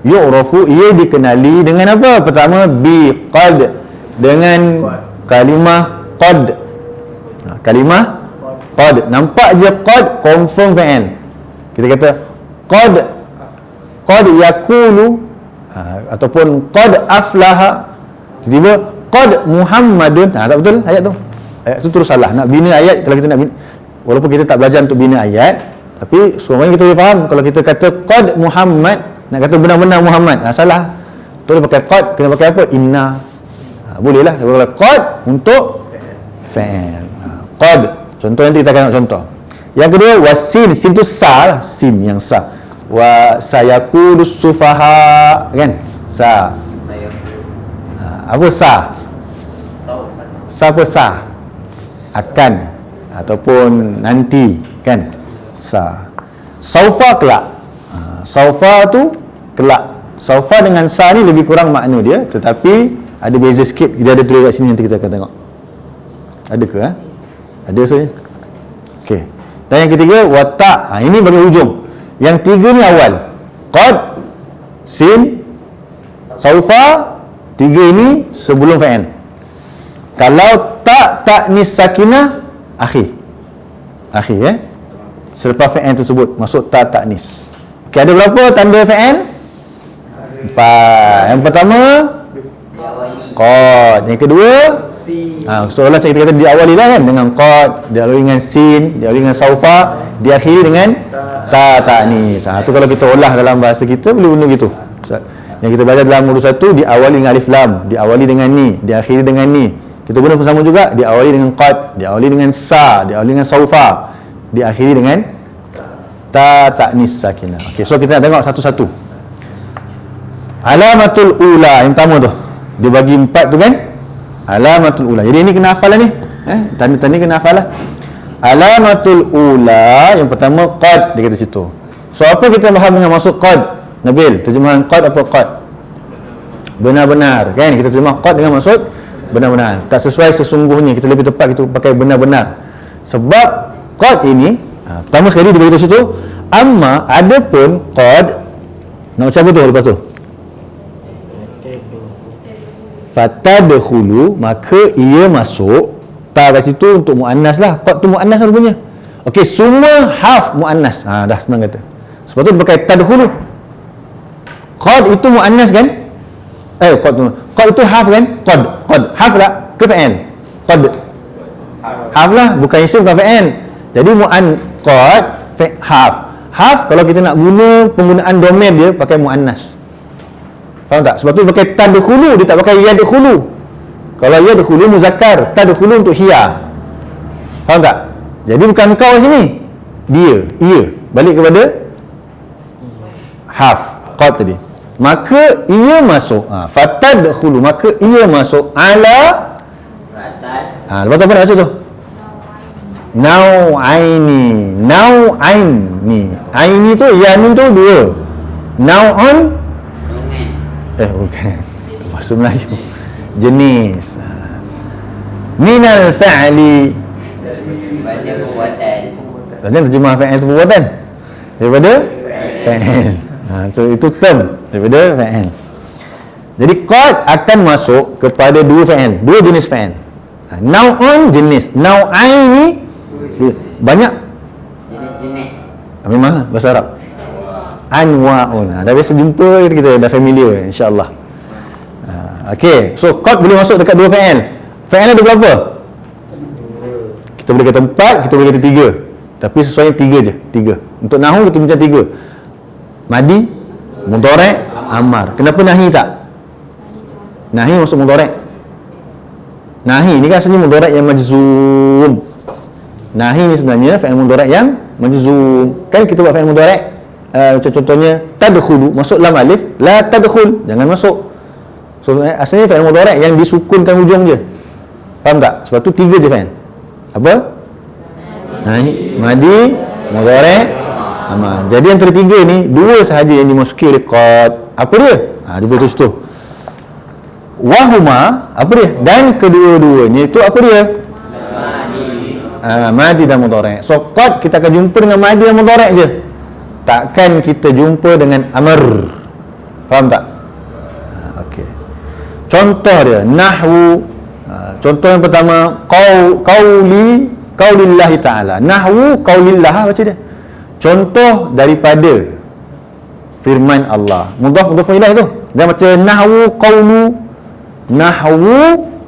Yu'rafu, ia dikenali dengan apa? Pertama bi qad, dengan kalimah qad. Kalimah qad, nampak je qad, confirm fa'il. Kita kata qad yakulu, ataupun qad aflaha, tiba-tiba qad Muhammadun. Tak betul ayat tu. Ayat tu terus salah. Nak bina ayat, kalau kita nak bina, walaupun kita tak belajar untuk bina ayat, tapi semuanya kita boleh faham. Kalau kita kata qad Muhammad, nak kata benar-benar Muhammad, salah. Tu dia pakai qad, kena pakai apa? Inna. Boleh lah. Kalau qad untuk fa'il. Qad. Contoh nanti kita akan nak contoh. Yang kedua wasin, sin tu sa lah, sin yang sa. Wa sayaqulu sufaha, kan? Sa. Apa sa? Sa apa sa? Akan ataupun nanti, kan? Sa. Saufa kelak. Saufa tu kelak. Saufa dengan sa ni lebih kurang makna dia, tetapi ada beza sikit. Dia ada tulis kat sini, nanti kita akan tengok. Ada ke? Ada saja. Okey. Dan yang ketiga wata. Ini bagi hujung. Yang tiga ni awal. Qad, sin, saufa. Tiga ini sebelum fa'il. Kalau ta'nis sakinah, akhir. Selepas fa'il tersebut masuk ta'nis. Okey, ada berapa tanda fa'il? 4. Yang pertama qad. Yang kedua seolah macam kita kata diawali lah kan, dengan qad, diawali dengan sin, diawali dengan saufa, diakhiri dengan ta'nis. Tu kalau kita olah dalam bahasa kita boleh guna gitu. Yang kita belajar dalam murid 1, diawali dengan alif lam, diawali dengan ni, diakhiri dengan ni. Kita guna pun sama juga, diawali dengan qad, diawali dengan sa, diawali dengan saufa, diakhiri dengan ta'nis sakinah. Okey, so kita nak tengok satu-satu. Alamatul ula yang pertama tu, dia bagi 4 tu kan. Alamatul ula. Jadi ini kena hafal lah ni. Tanda-tanda ni kena hafal lah. Alamatul ula yang pertama qad, dia kata situ. So apa kita faham dengan maksud qad? Nabil, terjemahan qad apa qad? Benar-benar, kan? Kita terjemah qad dengan maksud benar-benar. Tak sesuai sesungguhnya, kita lebih tepat kita pakai benar-benar. Sebab qad ini, pertama sekali dia beritahu situ, amma adapun qad, nak macam apa tu lepas tu? Fatadkhulu, maka ia masuk. Ta kat situ untuk muannas lah. Qad tu muannas rupanya. Okey, semua harf muannas. Dah senang kata. Sebab tu dia pakai tadkhulu. Qad itu muannas kan? Qad itu harf kan? Qad harf tak? Ke fa'il? Qad harf lah, bukan isim, bukan fa'il. Jadi qad harf kalau kita nak guna penggunaan domain dia pakai muannas. Faham tak? Sebab tu dia pakai tadkhulu, dia tak pakai yadkhulu. Kalau yadkhulu muzakkar, tadkhulu untuk hiya. Faham tak? Jadi bukan kau kat sini, dia, ia. Balik kepada harf qad tadi. Maka ia masuk, fatadkhulu, maka ia masuk ala lepas tu apa nak baca tu? Nau'aini. Aini tu, yanun tu 2. Nau'un bukan. Bahasa Melayu. Jenis. Minal fa'li. Tadi terjemah fa'il tu perbuatan. Daripada fa'il. So itu term daripada fa'il. Jadi qad akan masuk kepada dua fa'il, dua jenis fa'il. Nau'un jenis, nau'aini banyak Jenis-jenis. memang bahasa Arab. Anwa'un. Dah biasa jumpa, kita dah familiar insya-Allah. Okey, so qad boleh masuk dekat dua fa'il. Fa'il ada berapa? Kita boleh kata 4, kita boleh kata 3. Tapi sesuai 3 je, 3. Untuk nahwu kita bincang 3. Madi, mudhari', amar. Kenapa nahi tak? Nahi masuk mudhari'. Nahi ni kan sebenarnya mudhari' yang majzum. Nahi ni sebenarnya fa'il mudhari' yang majzum. Kan kita buat fa'il mudhari', macam contohnya tadkhulu, masuk lam alif, la tadkhul, jangan masuk. So asalnya fa'il mudhari' yang disukunkan hujung je. Faham tak? Sebab tu 3 je fa'il. Apa? Nahi, madi, mudhari', amar. Jadi antara 3 ni, 2 sahaja yang dimasuki oleh qad. Apa dia? Dia boleh tulis tu. Wahuma, apa dia? Dan kedua-duanya itu apa dia? Madi dan mudhari'. So qad kita akan jumpa dengan madi dan mudhari' je. Takkan kita jumpa dengan amr. Faham tak? Okey. Contoh dia nahwu. Contoh yang pertama qaulillahi ta'ala. Nahwu qaulillah, baca dia. Contoh daripada firman Allah. Mudhaf ilaih tu. Dia baca nahwu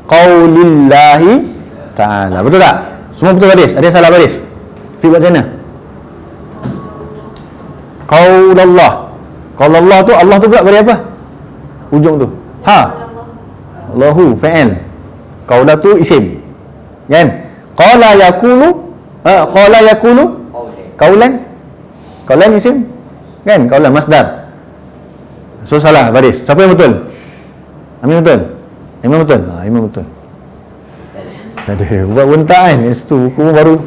qaulillahi ta'ala. Betul tak? Semua betul baris? Ada yang salah baris? Fi buat sana. Qaulallah tu, Allah tu pula bagi apa? Ujung tu. Allahu fa'il. Qaulah tu isim. Kan? Qala yakulu Qaulan isim. Kan? Qaulan masdar. So salah baris. Siapa yang betul? Amin betul? Imam betul? Imam betul. Ada buat bentak kan. Itu buku baru.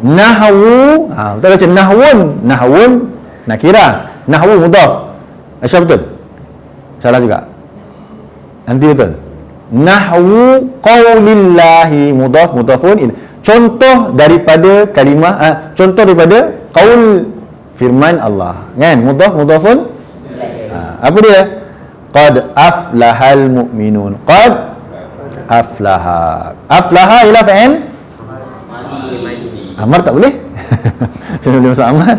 Nahwu, kita baca nahwun nakira. Nahwu mudhaf. Aisyah betul? Salah juga. Nanti betul. Nahwu qaulillahi mudhafun ilaih. Contoh daripada kalimah, contoh daripada qaul firman Allah. Kan? Mudhafun. Apa dia? Qad aflahal mu'minun. Qad aflaha. Aflaha ialah fa'il amar, tak boleh. Macam mana boleh masuk amar?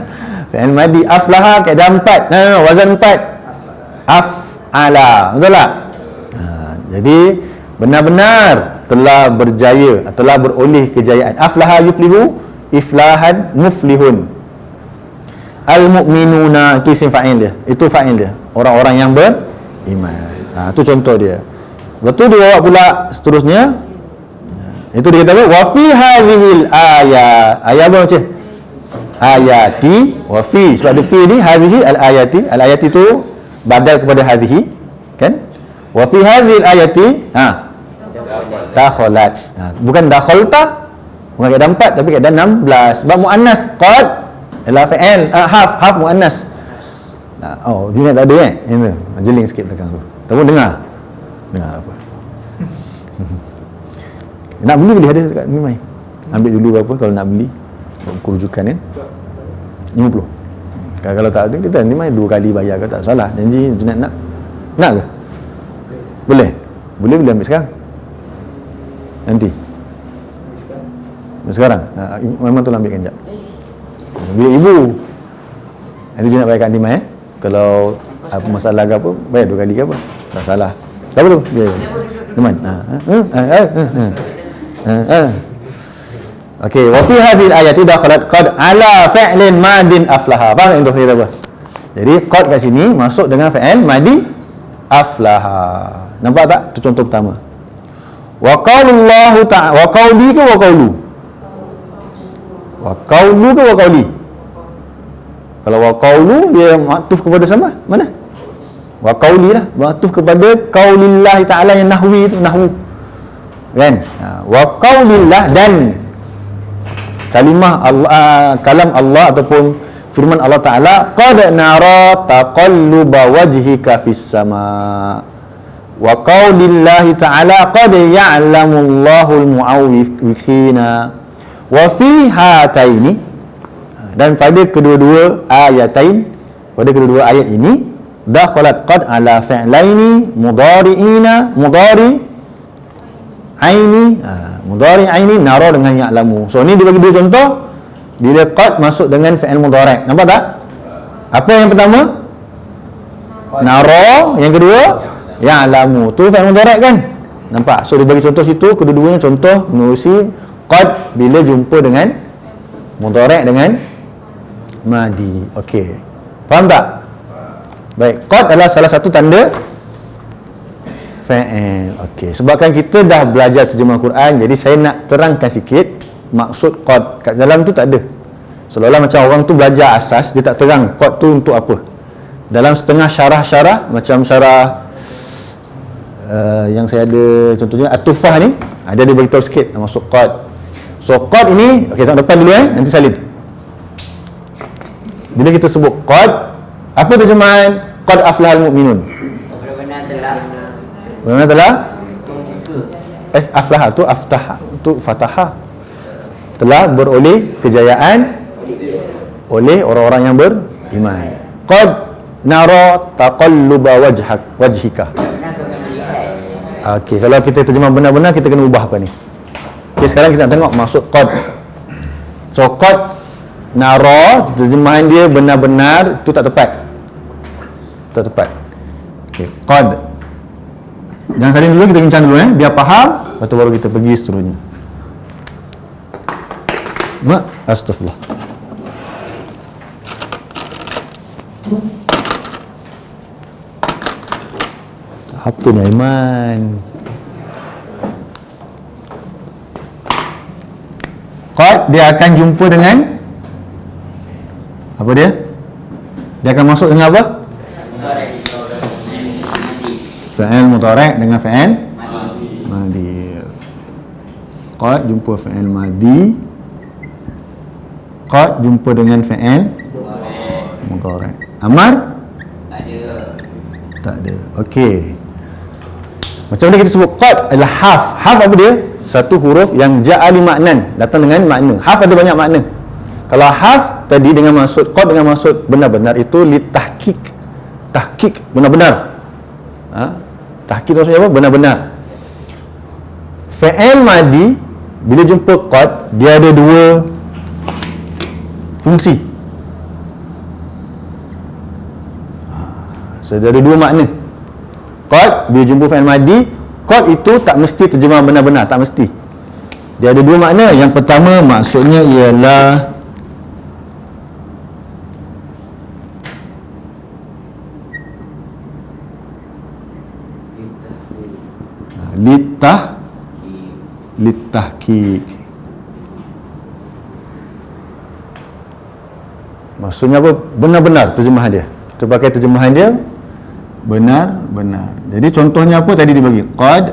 Fa'il madi. Aflaha keadaan 4. No, wazan 4. Af'ala. Betul tak? Jadi benar-benar telah berjaya, telah beroleh kejayaan. Aflaha yuflihu, iflahan muflihun. Al-mu'minuna itu isim fa'il dia. Itu fa'il dia. Orang-orang yang beriman. Itu contoh dia. Lepas tu dia bawa pula seterusnya. Itu dia kata apa? Wa fi hadhil ayat. Ayat apa macam? Ayati wa fi. Sebab ada fi ni, hadhihi al-ayati. Al-ayati tu badal kepada hadhihi. Kan? Wa fi hadhil ayati dakhalat. Bukan dakhalta. Bukan keadaan 4 tapi keadaan 16. Sebab muannas qad ialah fa'il, haf muannas. Dunia tak ada ini. Jeling sikit belakang tu. Tahu dengar apa. Nak beli boleh ada dekat ni mai. Ambil dulu apa kalau nak beli. Kerujukan kan. 50. Kalau tak ada kita ni mai 2 kali bayar ke tak salah. Janji nak ke? Boleh ambil sekarang. Nanti. Sekarang. Memang tu ambilkan jap. Bilik ibu. Nanti dia nak bayar kat Antimai Kalau apa masalah ke apa, bayar 2 kali ke apa. Tak salah. Siapa tu? Dia. Teman. Okey, wa fi hadhihi al-ayati dakhalat qad ala fi'lin madin aflaha. Faham tak itu apa? Jadi qad kat sini masuk dengan fi'il madi aflaha. Nampak tak? Itu contoh pertama. Wa qaulullahu ta'ala, wa qauli ke wa qaulu? Wa qaulu ke wa qauli? Kalau wa qaulu dia maktuf kepada sama mana? Wa qauli lah, maktuf kepada qaulillah ta'ala yang nahwi itu, nahwu. Kan? Wa qaulillah, dan kalimah Allah, kalam Allah ataupun firman Allah Ta'ala, qad nara taqalluba wajhika fis sama. Wa qaulillahi ta'ala qad ya'lamu Allahul mu'awwiqina wa fi hataini, dan pada kedua-dua ayatain pada kedua-dua ayat ini, dakhalat qad ala fi'laini mudari'ina mudari'aini nara dengan ya'lamu. So ni dia bagi dua contoh bila qad masuk dengan fi'il mudhari'. Nampak tak? Apa yang pertama? Nara, yang kedua ya'lamu. Tu fi'il mudhari' kan? Nampak? So dia bagi contoh situ, kedua-duanya contoh menerusi qad bila jumpa dengan mudhari' dengan madi. Okey. Faham tak? Baik, qad adalah salah satu tanda fa'il. Okey, sebabkan kita dah belajar terjemah Quran, jadi saya nak terangkan sikit maksud qad. Kat dalam tu tak ada. Seolah-olah macam orang tu belajar asas, dia tak terang qad tu untuk apa. Dalam setengah syarah-syarah, macam syarah yang saya ada contohnya At-Tufah ni, ada dia beritahu sikit maksud qad. So qad ini, okey, tak depan dulu nanti salin. Bila kita sebut qad, apa terjemahan qad aflahal mu'minun? Benar telah aflah tu aftah tu fatahah, telah beroleh kejayaan oleh orang-orang yang beriman. Qad nara taqalluba wajhika. Okey, kalau kita terjemah benar-benar kita kena ubah apa ni. Okey, sekarang kita nak tengok maksud qad. So qad nara, terjemahan dia benar-benar itu tak tepat. Tak tepat. Okey, qad. Jangan salin dulu, kita bincang dulu biar faham, lepas tu baru kita pergi seterusnya. Astagfirullah. Apa ni Aiman? Qad dia akan jumpa dengan apa dia? Dia akan masuk dengan apa? Fa'il mudhari' dengan fa'il madi. Qad jumpa fa'il madi. Qad jumpa dengan fa'il mudhari'. Amar? Tak ada. Okey. Macam mana kita sebut qad adalah haf. Haf apa dia? Satu huruf yang ja'ali maknan, datang dengan makna. Haf ada banyak makna. Kalau haf tadi dengan maksud qad dengan maksud benar-benar itu litahqiq. Tahqiq benar-benar. Tahqiq maksudnya apa? Benar-benar. Fa'il madi bila jumpa qad, dia ada dua fungsi. So dia ada dua makna. Qad bila jumpa fa'il madi, qad itu tak mesti terjemah benar-benar, tak mesti. Dia ada dua makna. Yang pertama maksudnya ialah litahqiq. Maksudnya apa? Benar-benar terjemahan dia. Kita pakai terjemahan dia benar-benar. Jadi contohnya apa tadi dibagi? Qad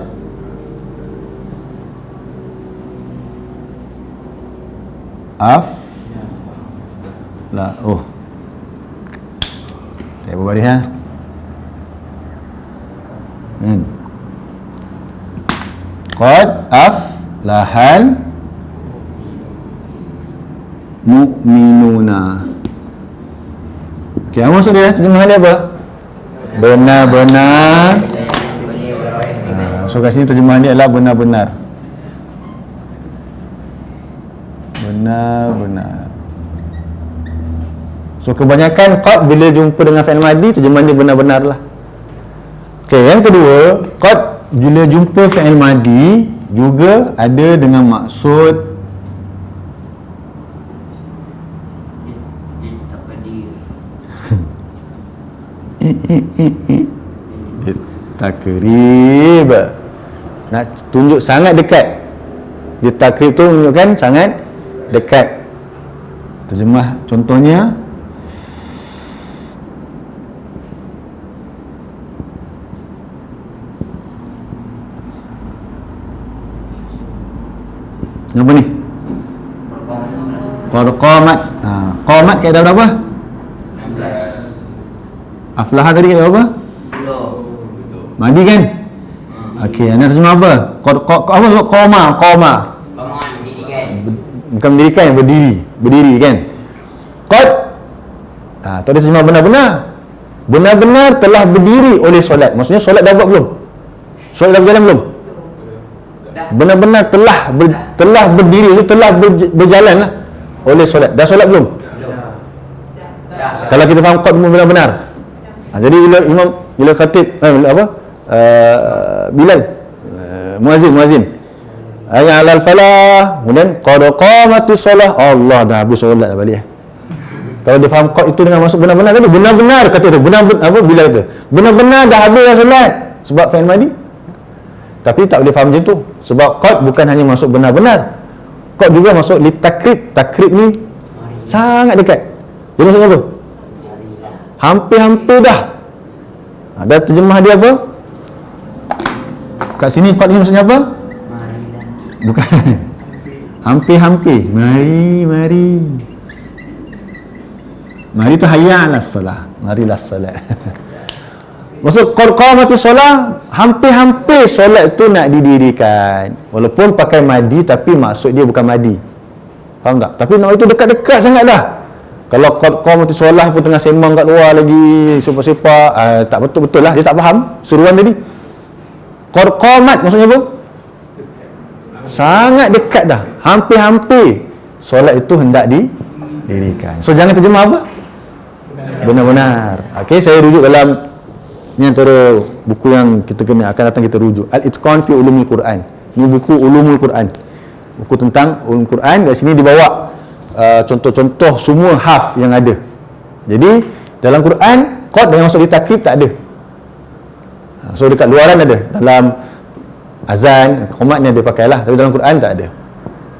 la saya berbaris qad aflahal mu'minuna. Okey, apa maksud dia? Terjemahan dia apa? Benar-benar. So kat sini terjemahan dia adalah benar-benar. Benar-benar. So kebanyakan qad bila jumpa dengan fi'il madi, terjemahan dia benar-benar lah. Okey, yang kedua, qad bila jumpa fi'il madi juga ada dengan maksud takrib. Nak tunjuk sangat dekat. Dia takrib tu menunjukkan sangat dekat. Terjemah contohnya apa ni? Qad qamat. Qamat kaedah berapa? 16. Aflah tadi kaedah berapa? 10. Madi kan? Okey, anda terjemah apa? Apa maksud qama? Mendirikan. Bukan mendirikan, berdiri kan? Qad Tak ada terjemah benar-benar. Benar-benar telah berdiri oleh solat. Maksudnya solat dah buat belum? Solat dah berjalan belum? Benar-benar telah berdiri itu telah berjalan lah oleh solat. Dah solat belum? Kalau kita faham qad benar-benar. Jadi bila khatib Bilal muazzin hayya 'alal falah, kemudian qad qamatus solah, Allah dah habis solat dah balik. Kalau dia faham qad itu dengan maksud benar-benar tadi, benar-benar kata itu, Bilal kata benar-benar dah habis dah solat sebab fi'il madi. Tapi tak boleh faham macam tu, sebab qad bukan hanya masuk benar-benar, qad juga masuk li takrib. Takrib ni sangat dekat. Dia maksudnya apa? Hampir-hampir dah. Ada terjemah dia apa? Kat sini qad ni maksudnya apa? Bukan. Hampir-hampir. Mari tu hayya 'alas solah. Marilah solat. Maksud qad qamatus solah, hampir-hampir solat tu nak didirikan. Walaupun pakai madi tapi maksud dia bukan madi. Faham tak? Tapi nak itu dekat-dekat sangat dah. Kalau qad qamatus solah pun tengah sembang kat luar lagi, sepak-sepak, tak betul-betul lah, dia tak faham seruan tadi. Qad qamat maksudnya apa? Sangat dekat dah, hampir-hampir solat itu hendak didirikan. So jangan terjemah apa? Benar-benar. Okey, saya rujuk dalam ni antara buku yang kita kena akan datang kita rujuk, Al-Itqan fi Ulumul Quran. Ini buku Ulumul Quran, buku tentang Ulumul Quran. Dari sini dibawa contoh-contoh semua haf yang ada. Jadi dalam Quran qad dengan masuk di takrib tak ada. So dekat luaran ada, dalam azan, qomat ni ada pakailah, tapi dalam Quran tak ada.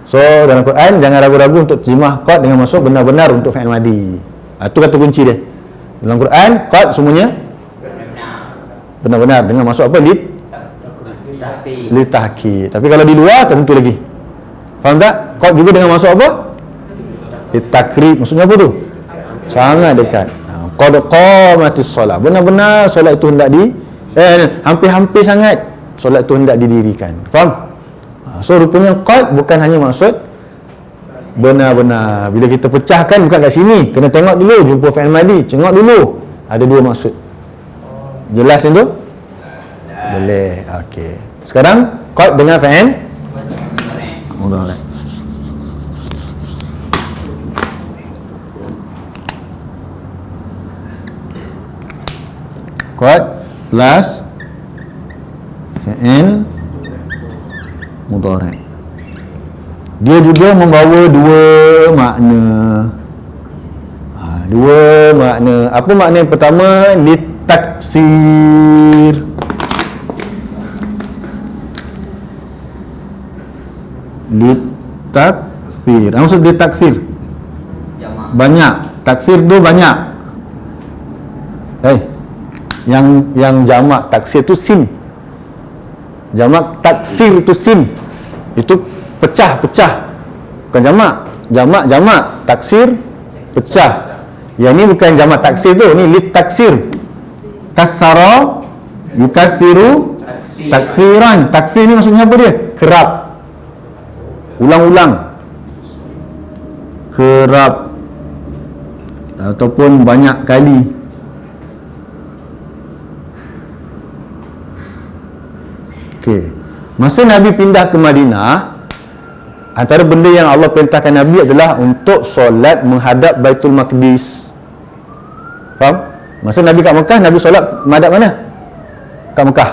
So dalam Quran jangan ragu-ragu untuk terjemah qad dengan masuk benar-benar untuk fi'il madi. Itu kata kunci dia. Dalam Quran qad semuanya benar-benar dengan masuk apa? Li tahqiq. Tapi kalau di luar tak tentu lagi. Faham tak? Qad juga dengan masuk apa? Li takrib. Maksudnya apa tu? Sangat dekat. Qad qamatis solah. Benar-benar solat itu hendak hampir-hampir sangat solat itu hendak didirikan. Faham? So rupanya qad bukan hanya maksud benar-benar. Bila kita pecahkan bukan kat sini, kena tengok dulu, jumpa fi'il madi, tengok dulu. Ada dua maksud. Jelas itu? Boleh. Okey. Sekarang qad dengan fi'il mudhari'. Qad plus fi'il mudhari'. Dia juga membawa dua makna. Apa makna yang pertama? Litaksir. Litaksir. Maksud litaksir? Banyak. Taksir tu banyak. Yang jamak taksir tu sin. Jamak taksir tu sin. Itu pecah-pecah. Bukan jamak. Jamak taksir pecah. Yang ni bukan jamak taksir tu, ni litaksir. Kasara yukatsiru taksiran. Taksir ni maksudnya apa dia? Kerap. Ulang-ulang. Kerap ataupun banyak kali. Okey. Masa Nabi pindah ke Madinah, antara benda yang Allah perintahkan Nabi adalah untuk solat menghadap Baitul Maqdis. Faham? Masa Nabi kat Mekah, Nabi solat menghadap mana? Kat Mekah.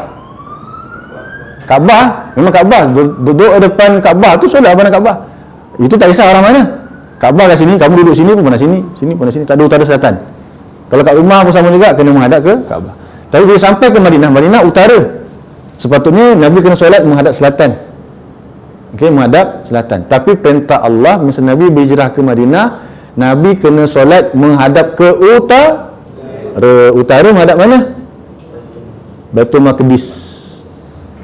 Kaabah, memang Kaabah. Duduk depan Kaabah tu solat mana Kaabah. Itu tak kisah arah mana. Kaabah kat sini, kamu duduk sini pun pandang sini, sini pandang sini, tak ada utara selatan. Kalau kat rumah pun sama juga, kena menghadap ke Kaabah. Tapi bila sampai ke Madinah, Madinah utara. Sepatutnya Nabi kena solat menghadap selatan. Okey, menghadap selatan. Tapi perintah Allah, masa Nabi berhijrah ke Madinah, Nabi kena solat menghadap ke utara. Utara menghadap mana? Baitul Maqdis.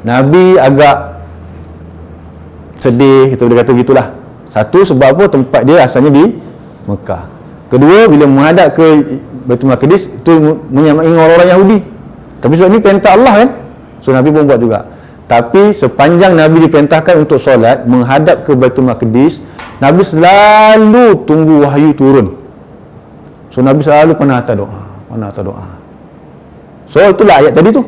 Nabi agak sedih, kita boleh kata gitulah. Satu, sebab apa? Tempat dia asalnya di Mekah. Kedua, bila menghadap ke Baitul Maqdis, itu menyamai orang-orang Yahudi. Tapi sebab ni perintah Allah kan? So Nabi pun buat juga. Tapi sepanjang Nabi diperintahkan untuk solat menghadap ke Baitul Maqdis, Nabi selalu tunggu wahyu turun. So Nabi selalu pernah hantar doa. So itulah ayat tadi tu.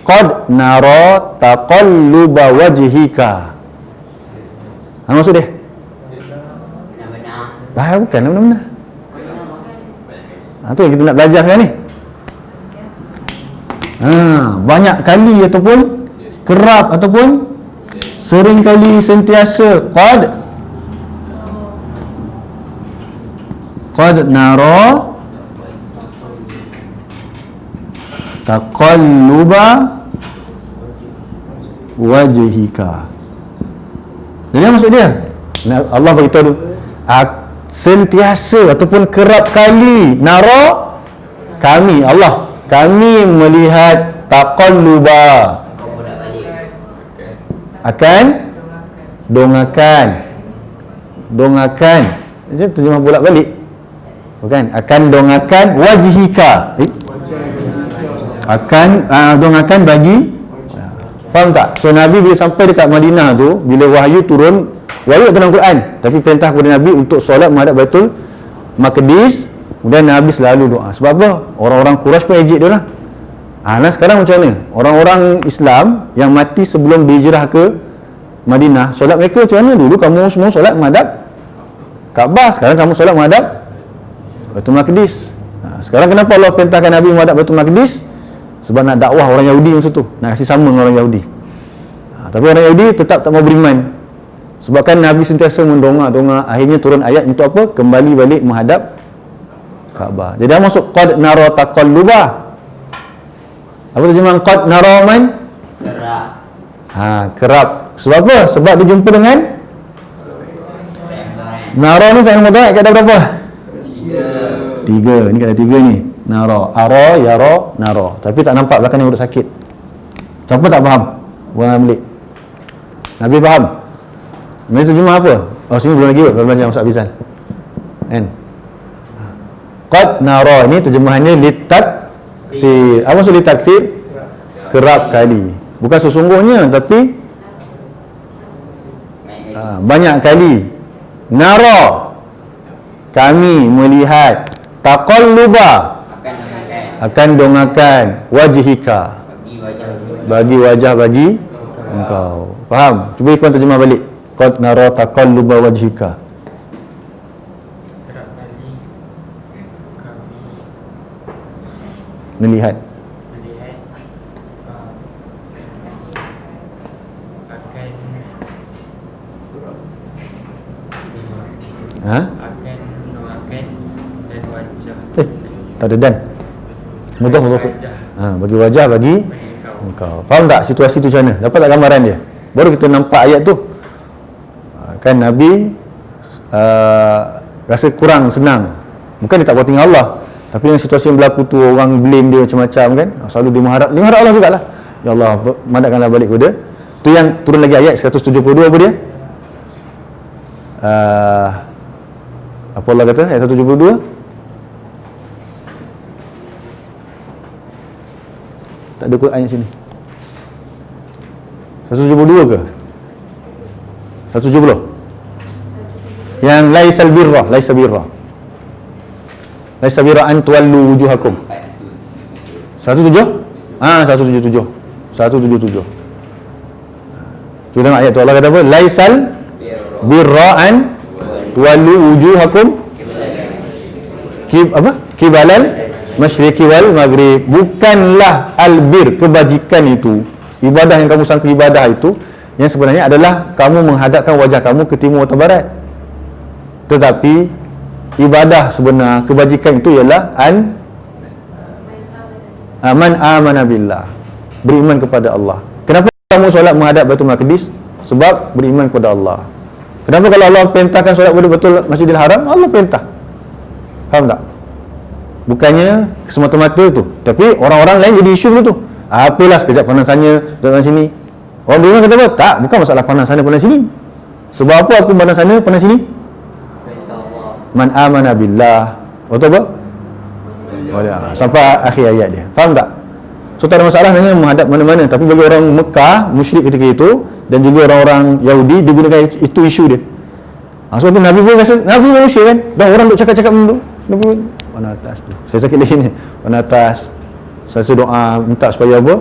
Qad nara taqalluba wajhika. Maksud dia? Bukan benar-benar. Tu yang kita nak belajar sekarang ni. Banyak kali ataupun kerap ataupun sering kali, sentiasa. Qad nara taqalluba wajhika. Jadi apa maksud dia? Allah beritahu sentiasa ataupun kerap kali, nara, kami, Allah, kami melihat taqalluba, akan dongakan. Macam terjemah bolak balik, bukan? Akan dongakan wajhika, akan dongakan bagi. Faham tak? So Nabi bila sampai dekat Madinah tu, bila wahyu turun, wahyu dalam Quran, tapi perintah kepada Nabi untuk solat menghadap Baitul Maqdis. Kemudian Nabi selalu doa. Sebab apa? Orang-orang Quraisy pun ejek dia lah. Nah sekarang macam mana? Orang-orang Islam yang mati sebelum berhijrah ke Madinah, solat mereka macam mana? Dulu kamu semua solat menghadap Kaabah, sekarang kamu solat menghadap Baitul Maqdis. Sekarang kenapa Allah perintahkan Nabi menghadap Baitul Maqdis? Sebab nak dakwah orang Yahudi masa tu, nak kasih sama dengan orang Yahudi. Tapi orang Yahudi tetap tak mau beriman. Sebabkan Nabi sentiasa mendonga-donga, akhirnya turun ayat untuk apa? Kembali balik menghadap Kaabah. Jadi apa maksud qad nara taqalluba? Apa terjemahan qad nara man? Kerap. Sebab apa? Sebab dia jumpa dengan nara ni fi'il mudhari' kata berapa? 3. Ni kata 3 ni. Nara, ara, yara, nara. Tapi tak nampak belakang ni huruf sakit. Siapa tak faham? Orang Amlik. Nabi faham? Ini terjemah apa? Oh sini belum lagi kot, belum belajar Ustaz Bizan. Kan? Qad nara ni terjemahannya litaksir. Apa maksud litaksir? Kerap kali. Bukan sesungguhnya, tapi banyak kali. Nara, kami melihat. Taqalluba, akan dongakan wajhika, bagi wajah bagi engkau. Faham? Cuba ikut terjemah balik. Qad nara taqalluba wajhika. Melihat. Tak ada dan. Mudah bagi wajah bagi engkau. Faham tak situasi tu macam mana? Dapat tak gambaran dia? Baru kita nampak ayat tu. Kan Nabi rasa kurang senang. Bukan dia tak buat tinggal Allah, tapi yang situasi yang berlaku tu, orang blame dia macam-macam kan. Selalu dia mengharap Allah jugalah. Ya Allah, madakkanlah balik kepada. Tu yang turun lagi ayat 172 apa dia? Apa Allah kata ayat 172? Tak ada Quran yang sini. 172 ke? 170. Yang laisal birra an tuwallu wujuhakum. 17? 177. Cuba tengok ayat tu, Allah kata apa? Laisal birra an tuwallu wujuhakum kibalal masyriqi wal maghrib. Bukanlah albir, kebajikan itu, ibadah yang kamu sangka ibadah itu, yang sebenarnya adalah kamu menghadapkan wajah kamu ke timur atau barat. Tetapi ibadah sebenar, kebajikan itu ialah man amana billah, beriman kepada Allah. Kenapa kamu solat menghadap Baitul Maqdis? Sebab beriman kepada Allah. Kenapa kalau Allah perintahkan solat pada Baitul Masjidil Haram, Allah perintah. Faham tak? Bukannya semata-mata tu, tapi orang-orang lain jadi isu tu. Apalah sekejap pandang sana, pandang sini. Orang beriman kata apa? Tak, bukan masalah pandang sana, pandang sini. Sebab apa aku pandang sana, pandang sini? Man amana billah. Betul apa? Sampai akhir ayat dia. Faham tak? So tak ada masalah dengan menghadap mana-mana, tapi bagi orang Mekah, musyrik ketika itu, dan juga orang-orang Yahudi, dia gunakan itu isu dia. Sebab tu Nabi pun rasa, Nabi manusia kan, dah orang duk cakap-cakap benda tu. Mana atas tu. Saya sakit lagi ni. Mana atas. Saya doa minta supaya apa?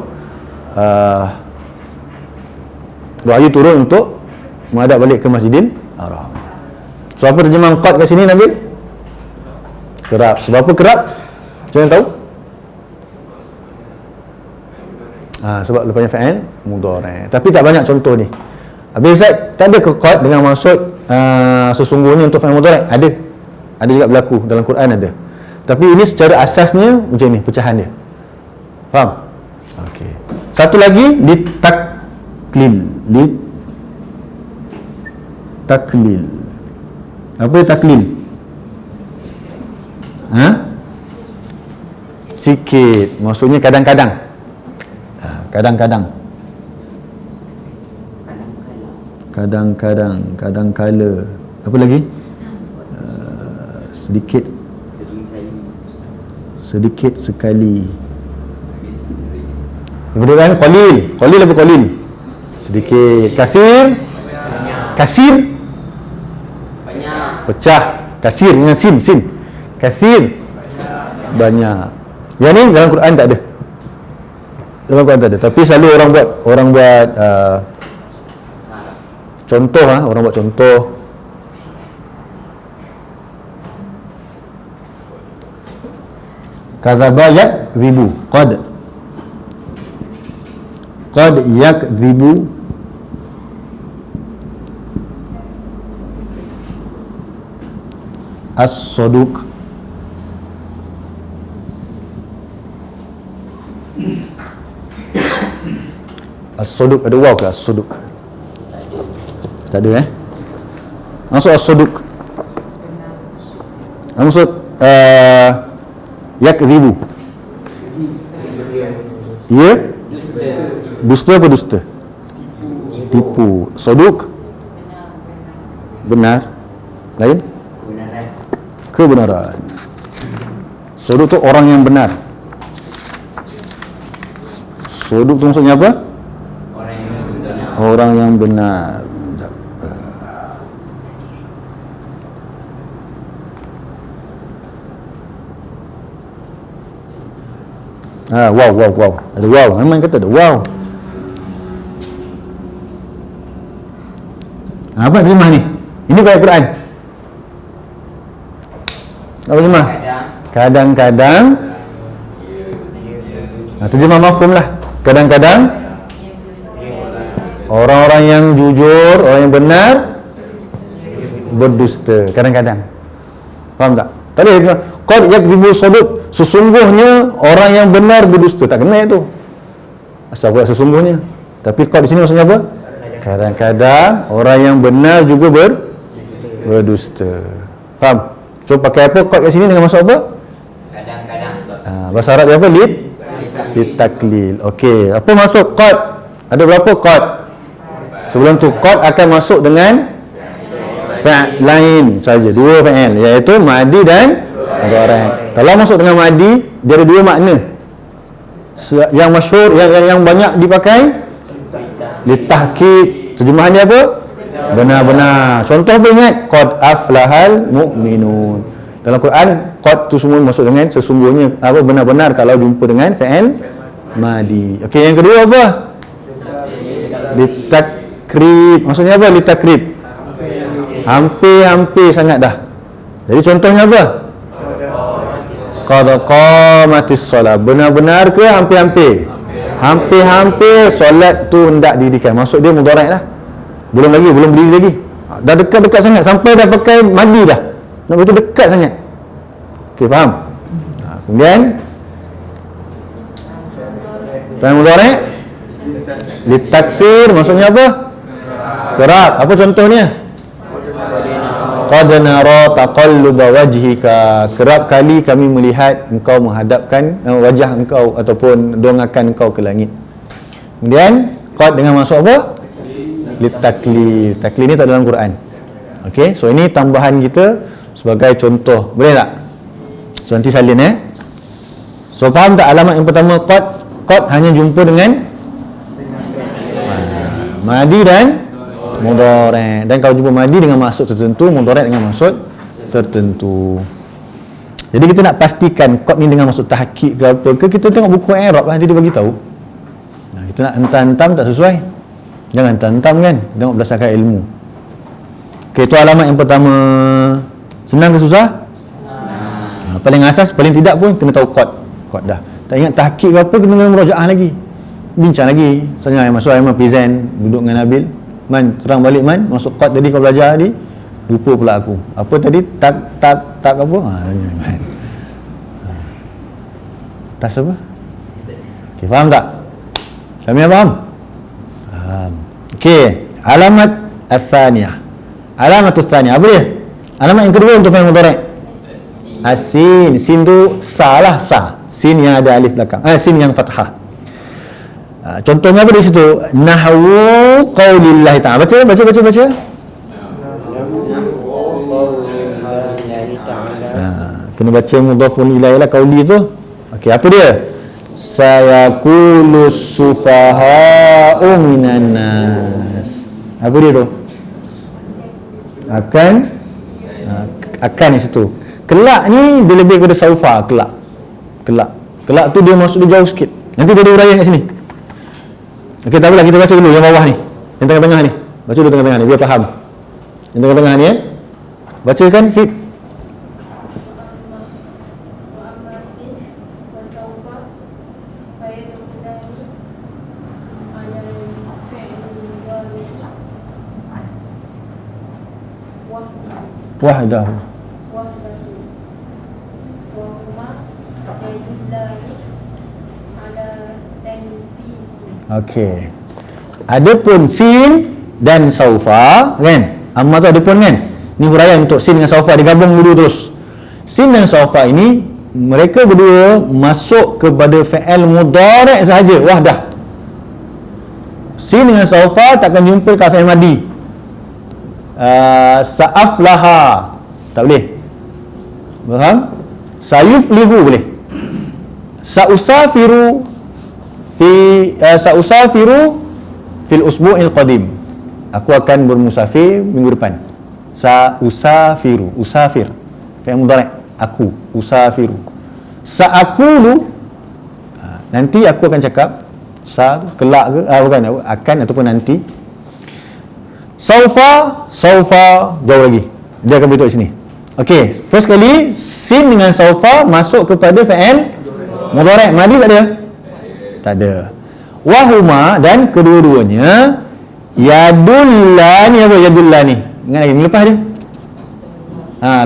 Doa you turun untuk menghadap balik ke Masjidil Haram. So apa terjemahan qad kat sini Nabil? Kerap. Sebab apa kerap? Jangan tahu? Sebab lepasnya fa'il mudhari'. Tapi tak banyak contoh ni. Habis Ustaz, tak ada ke qad dengan maksud sesungguhnya untuk fa'il mudhari'? Ada. Ada juga berlaku dalam Quran ada. Tapi ini secara asasnya macam ni pecahan dia. Faham? Okey. Satu lagi litaklil. Taklil. Apa dia taklil? Sikit. Maksudnya kadang-kadang. Kadang-kadang. Kadang-kadang, kadang-kala. Apa lagi? Sedikit. Sedikit sekali. Kemudian qalil. Qalil apa qalil? Sedikit. Kathir. Kasir. Pecah. Kasir dengan sin. Kathir. Banyak. Yang ni dalam Quran tak ada. Dalam Quran tak ada. Tapi selalu orang buat contoh orang buat contoh. Kadzaba yakdzibu. Qad yakdzibu. As-saduq. As-saduq ada waw ke as-saduq? Tak ada Maksud as-saduq. Maksud yakdzibu. Ya? Dusta apa dusta? Tipu. Saduq benar. Lain? Kebenaran. Saduq tu orang yang benar. Saduq tu maksudnya apa? Orang yang benar. Wow. Ada wow. Memang kata ada wow. Apa terjemah ni? Ini ayat Quran. Apa terjemah? Kadang-kadang. Terjemah mafhum lah. Kadang-kadang orang-orang yang jujur, orang yang benar berdusta. Kadang-kadang. Faham tak? Tadi qad yakdzibu saduq. Sesungguhnya orang yang benar berdusta. Tak kena itu. Asal buat sesungguhnya. Tapi qad di sini maksudnya apa? Kadang-kadang orang yang benar juga berdusta. Faham? So pakai apa qad kat sini dengan maksud apa? Kadang-kadang. Bahasa Arab dia apa? Litaklil. Okey. Apa maksud qad? Ada berapa qad? Sebelum tu qad akan masuk dengan fa'il lain saja, dua fa'il, iaitu madi dan mudhari'. Kalau masuk dengan madi, dia ada dua makna. Yang masyhur, yang banyak dipakai litahqiq. Terjemahannya apa? Benar-benar. Contoh apa ingat? Qad aflahal mu'minun. Dalam Quran qad tu semua masuk dengan sesungguhnya, apa, benar-benar kalau jumpa dengan fa'il madi. Okey, yang kedua apa? Litakrib. Maksudnya apa litakrib? Hampir-hampir sangat dah. Jadi contohnya apa? Qad qamatis solat. Benar-benar ke hampir-hampir? Hampir-hampir solat tu hendak didirikan. Maksud dia mudhari' dah. Belum berdiri lagi. Dah dekat-dekat sangat sampai dah pakai madi dah. Nak betul dekat sangat. Okey, faham? Kemudian fa'il mudhari' litakthir maksudnya apa? Kerap. Apa contohnya? Qad nara taqalluba wajhika. Kerap kali kami melihat engkau menghadapkan wajah engkau ataupun dongakkan engkau ke langit. Kemudian qad dengan maksud apa? Litaklil. Taklil ni tak dalam Quran. Okey, so ini tambahan kita sebagai contoh. Boleh tak? So nanti salin So faham tak alamat yang pertama qad? Qad hanya jumpa dengan madi dan mudhari'. Dan kalau jumpa madi dengan maksud tertentu, mudhari' dengan maksud tertentu. Jadi kita nak pastikan qad ni dengan maksud tahqiq ke apa ke, kita tengok buku Arab lah, nanti dia bagi tahu. Kita nak hentam-hentam tak sesuai. Jangan hentam-hentam kan, tengok berdasarkan ilmu. Okey, itu alamat yang pertama. Senang ke susah? Paling asas, paling tidak pun kena tahu qad dah. Tak ingat tahqiq ke apa, kena merajaah lagi, bincang lagi. Misalnya masuk Aiman present, duduk dengan Nabil, Man, terang balik Man, masuk qad tadi kau belajar tadi, lupa pula aku. Apa tadi? Tak apa? Tanya Man. Tas apa? Okay, faham tak? Kami faham? Faham. Okey, alamat al-thaniyah. Alamat al-thaniyah apa dia? Alamat yang kedua untuk fi'il mudhari'. Asin, sin tu salah sa. Sin yang ada alif belakang. Sin yang fathah. Contohnya apa di situ? Nahwu qaulillah ta'ala. Baca. Kena baca mudhafun ilaihi lah qauli tu. Okey, apa dia? Sayaqulu sufaha'u minan nas. Apa dia tu? Akan di situ. Kelak ni dia lebih kepada saufa, kelak tu dia masuk dia jauh sikit. Nanti dia ada uraian kat sini. Okey, tak apalah, kita baca dulu yang bawah ni, yang tengah-tengah ni. Baca dulu tengah-tengah ni biar faham. Yang tengah-tengah ni bacakan fit. Wahdah. Okey. Adapun sin dan saufa kan? Amma tu adapun kan? Ni huraian untuk sin dengan saufa digabung dulu terus. Sin dan saufa ini mereka berdua masuk kepada fi'il mudhari' sahaja, wahdah. Sin dengan saufa takkan jumpa kat fi'il madi. Sa'aflaha tak boleh. Faham? Sayuflihu boleh. Sa'usafiru fil usbu'il qadim. Aku akan bermusafir minggu depan. Sa'usafiru, usafir fi'il mudhari', aku usafiru. Sa'akulu, nanti aku akan cakap. Sa tu kelak ke, bukan, akan ataupun nanti. Saufa jauh lagi, dia akan beritahu sini. Okey, first kali sin dengan saufa masuk kepada fi'il mudhari'. Madi tak ada? Tak ada. Wahuma, dan kedua-duanya yadullani. Apa yadullani? Ingat lagi, lepas dia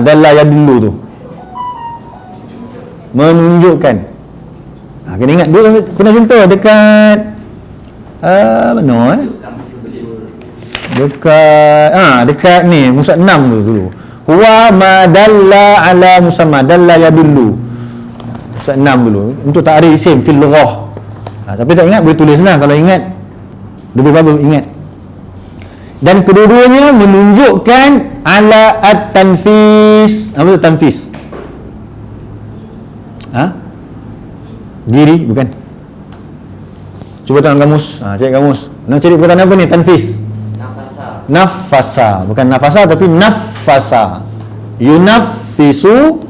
dalla yadullu tu menunjukkan. Kena ingat dulu, pernah jumpa dekat mana dekat ni Musad 6 dulu. Huwa ma dalla ala musamma, dalla yadullu. Musad 6 dulu untuk ta'rif isim fil lughah. Tapi tak ingat boleh tulis lah, kalau ingat lebih bagus ingat. Dan kedua-duanya menunjukkan ala at-tanfis. Apa tu tanfis? Diri, bukan. Cuba tengok kamus. Cari kamus. Nak cari perkataan apa ni? Tanfis. Nafasa. Bukan nafasa tapi nafasa. Yunaffisu.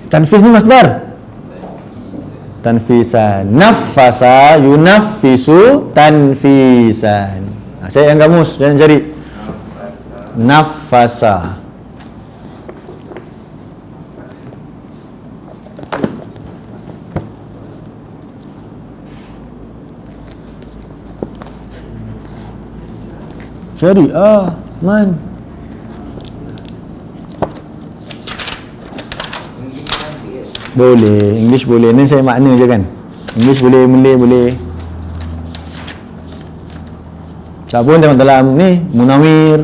Tanfis ni masdar. Tanfisan. Nafasa yunaffisu tanfisan. Cari dalam kamus, jangan cari nafasa. Cari man. Boleh, English boleh. Ni saya makna je kan. English boleh, Malay boleh. Tak pun tengok dalam ni Munawir.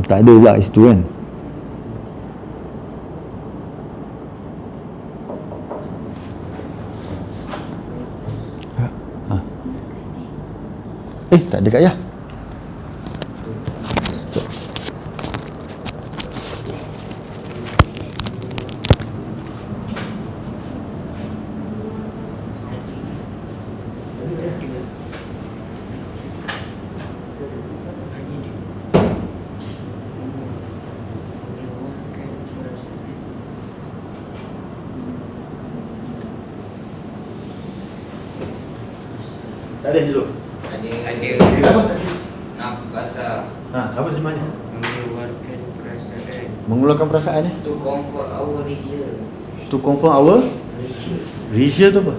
Tak ada pula kat situ kan. Tak ada kat ya. Tak ada situ. Ada. Nafasa. Apa sebenarnya? Mengeluarkan perasaan. Mengeluarkan perasaan ni? To comfort our region. To confirm our region tu apa?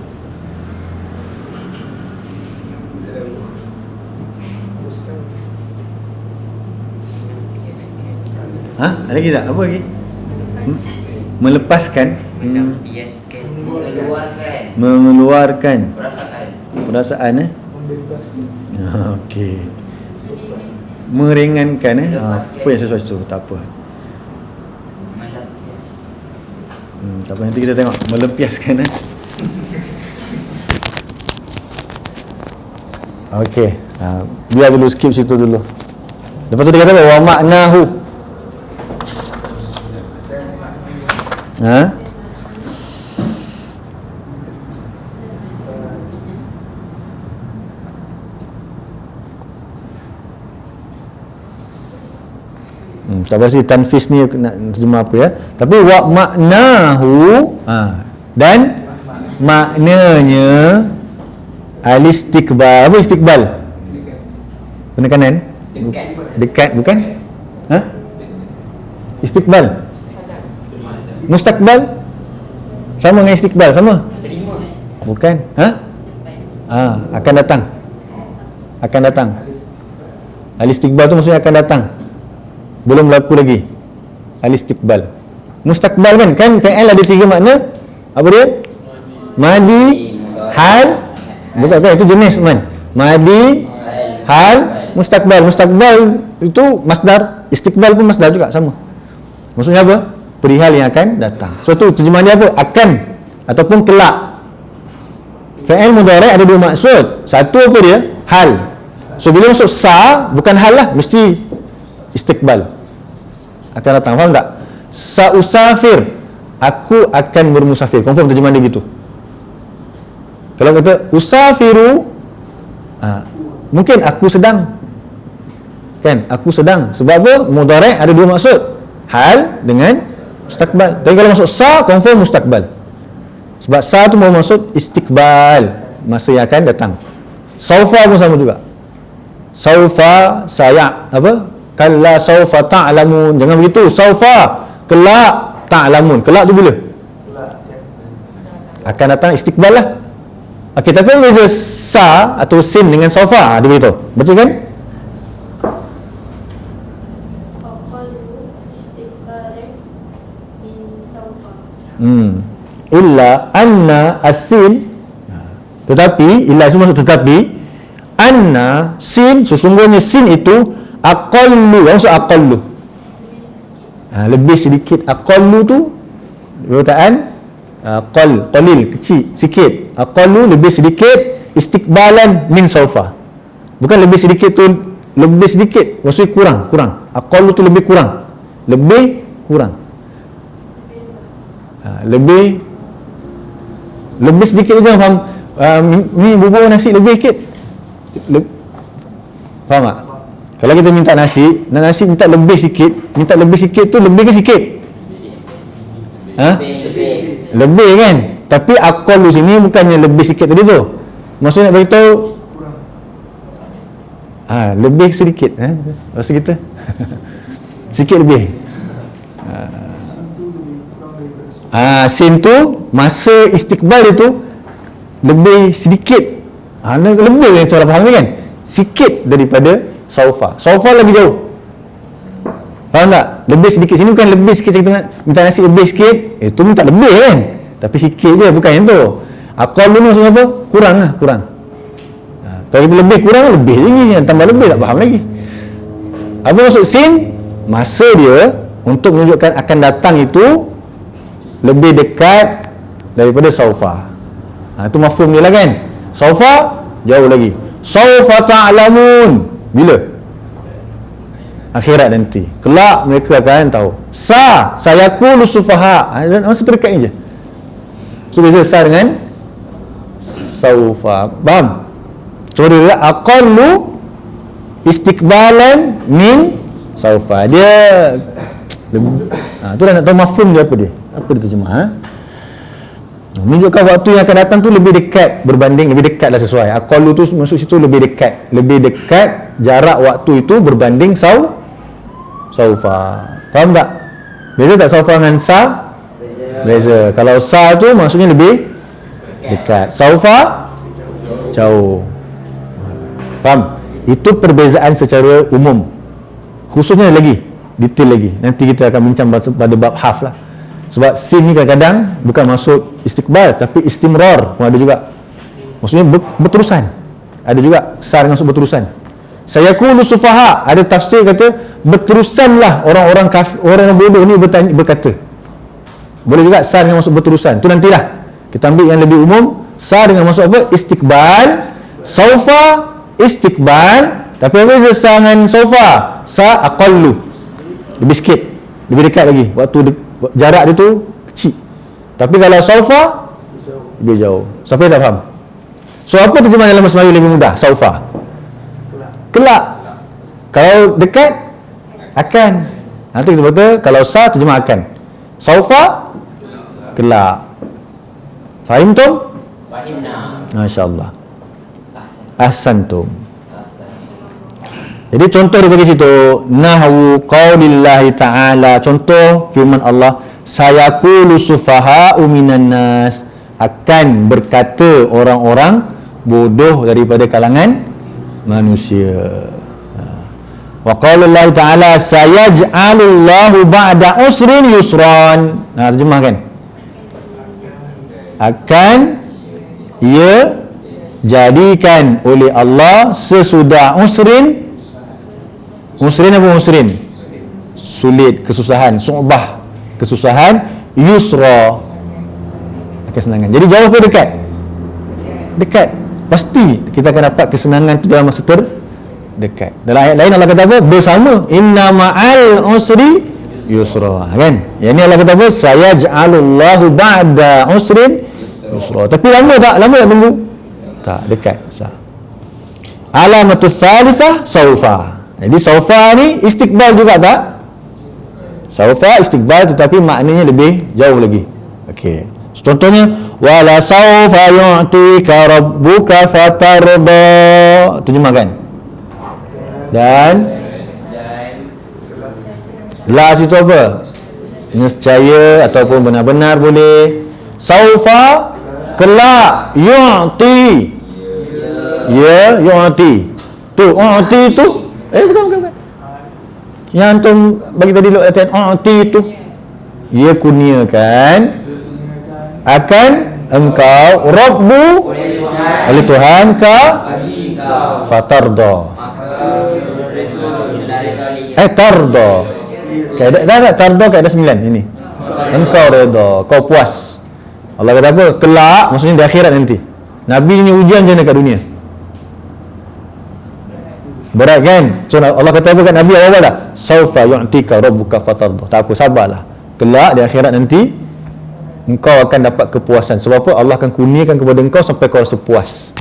Ada lagi tak? Apa lagi? Melepaskan. Melampiaskan. Mengeluarkan Perasaan. perasaan Okey. Meringankan apa yang sesuai tu? Tak apa. Tak apa, nanti kita tengok melempiaskan Okey. Biar dulu skip situ dulu. Lepas tu dia kata wa ma'nahu. Tak pasti tanfis ni nak terjemah apa ya. Tapi wa ma'nahu dan maknanya al-istiqbal. Apa istiqbal? Penekanan? Dekat bukan? Istiqbal. Mustaqbal sama dengan istiqbal, sama? Bukan? Akan datang. Akan datang. Al-istiqbal tu maksudnya akan datang. Belum berlaku lagi. Al-istiqbal. Mustaqbal kan fi'il ada 3 makna. Apa dia? Madi, hal, bukan kan itu jenis man. Madi, hal, mustaqbal. Mustaqbal itu masdar, istiqbal pun masdar juga sama. Maksudnya apa? Perihal yang akan datang. So tu terjemahan dia apa? Akan ataupun kelak. Fi'il mudhari' ada 2 maksud. Satu apa dia? Hal. So bila masuk sa, bukan hal lah, mesti istiqbal. Akan datang, faham tak? Sa'usafir, aku akan bermusafir. Confirm terjemahan dia gitu. Kalau kata usafiru, mungkin aku sedang. Kan? Aku sedang. Sebab apa? Mudhari' ada 2 maksud. Hal dengan mustaqbal. Tapi kalau masuk sa, confirm mustaqbal. Sebab sa tu mau maksud istiqbal, masa yang akan datang. Saufa pun sama juga. Saufa saya apa? Kalla saufa ta'lamun. Jangan begitu. Saufa kelak ta'lamun. Kelak tu bila? Akan datang, istiqbal lah. Okey, tapi beza sa atau sin dengan saufa, dia beritahu. Betul kan? Illa anna as-sin, tetapi illa itu maksud tetapi, anna sin, sesungguhnya sin itu aqallu, yang maksud aqallu lebih sedikit. Aqallu tu perkataan qalil, kecil, sikit. Aqallu lebih sedikit, istiqbalan min saufa. Bukan lebih sedikit tu lebih sedikit, maksudnya kurang. Aqallu tu lebih kurang. Lebih sedikit tu jangan faham ni bubur nasi lebih sikit. Faham tak? Kalau kita minta nasi minta lebih sikit tu lebih ke sikit? Lebih kan? Tapi aqallu sini bukannya lebih sikit tadi tu. Maksudnya nak beritahu lebih sedikit. Rasa kita sikit lebih. Sin tu masa istiqbal itu lebih sedikit. Lebih yang cara faham ni kan? Sikit daripada saufa. Saufa lagi jauh. Faham tak? Lebih sedikit sini bukan lebih sikit kita nak minta nasi lebih sikit. Itu minta lebih kan? Tapi sikit je, bukan yang tu. Aqallu ni maksudnya apa? Kurang. Kalau kita lebih kurang, lebih lagi. Yang tambah lebih tak faham lagi. Apa maksud sin? Masa dia untuk menunjukkan akan datang itu lebih dekat daripada saufa. Itu mafhum dia lah kan. Saufa jauh lagi. Saufa ta'lamun, bila? Akhirat nanti. Kelak mereka akan tahu. Sayaqulu sufaha. Masa terdekat ni je. So beza sa dengan saufa. Faham? So dia aqallu istiqbalan min saufa. Dia tu dah nak tahu mafhum dia apa dia. Apa dia terjemah? Menunjukkan waktu yang akan datang tu lebih dekat, lebih dekat lah sesuai. Aqallu tu masuk situ lebih dekat jarak waktu itu berbanding saufa. Faham tak? Beza tak saufa dengan sa? Beza. Kalau sa tu maksudnya lebih dekat, saufa jauh. Faham? Itu perbezaan secara umum. Khususnya lagi, detail lagi. Nanti kita akan bincang pada bab haf lah. Sebab sin ni kadang-kadang bukan masuk istiqbal, tapi istimrar pun ada juga. Maksudnya berterusan. Ada juga sa dengan masuk berterusan. Sayaqulu sufaha, ada tafsir kata berterusanlah orang-orang kafir, orang bodoh ni berkata. Boleh juga sa dengan masuk berterusan. Tu nantilah. Kita ambil yang lebih umum, sa dengan masuk apa? Istiqbal, saufa, istiqbal. Tapi apa beza sa dengan saufa? Sa aqallu. Lebih sikit, lebih dekat lagi. Jarak dia tu kecil. Tapi kalau saufa lebih jauh. Siapa yang tak faham? So apa terjemahan dalam bahasa Melayu lebih mudah? Saufa. Kelak. Kalau dekat akan. Nanti kita kata kalau sa terjemah akan. Saufa kelak. Fahimtum? Fahimna. Masya-Allah. Ahsantum. Jadi contoh dia bagi situ, nahwu qaulillahi ta'ala, contoh firman Allah, sayaqulu sufaha'u minan nas, akan berkata orang-orang bodoh daripada kalangan manusia. Wa qaulullahi ta'ala sayaj'alullahu ba'da usrin yusran. Nah, terjemahkan. Akan ia jadikan oleh Allah sesudah usrin. Usrin apa usrin? Sulit, kesusahan, su'bah, kesusahan, yusra, kesenangan. Jadi jauh ke dekat? Dekat. Pasti kita akan dapat kesenangan tu dalam masa terdekat. Dalam ayat lain Allah kata apa? Bersama. Inna ma'al usri yusra. Kan? Yang ni Allah kata apa? Sayaj'alullahu ba'da usrin yusra. Tapi lama tak? Lama tak tunggu? Tak, dekat. Alamatul thalithah saufa. Jadi saufa ni istiqbal juga tak? Saufa istiqbal tetapi maknanya lebih jauh lagi. Okey. So, contohnya wala saufa yu'tika rabbuka fatarda. Terjemahkan. Dan la situ apa? Nescaya ataupun benar-benar boleh. Saufa kelak yu'ti. Ya, yu'ti. Tu u'ti tu bukan. Yang antum bagi tadi latihan u'ti tu, ia kurniakan akan engkau Rabbu oleh Tuhan ka fatarda. Tarda. Kaedah tarda kaedah 9 ini. Engkau redha, kau puas. Allah kata apa? Kelak maksudnya di akhirat nanti. Nabi ni ujian je dekat dunia. Berat kan? So Allah kata apa kat Nabi awal dah? Saufa yu'tika rabbuka fatarda. Tak apa, sabarlah. Kelak di akhirat nanti engkau akan dapat kepuasan. Sebab apa? Allah akan kurniakan kepada engkau sampai kau rasa puas.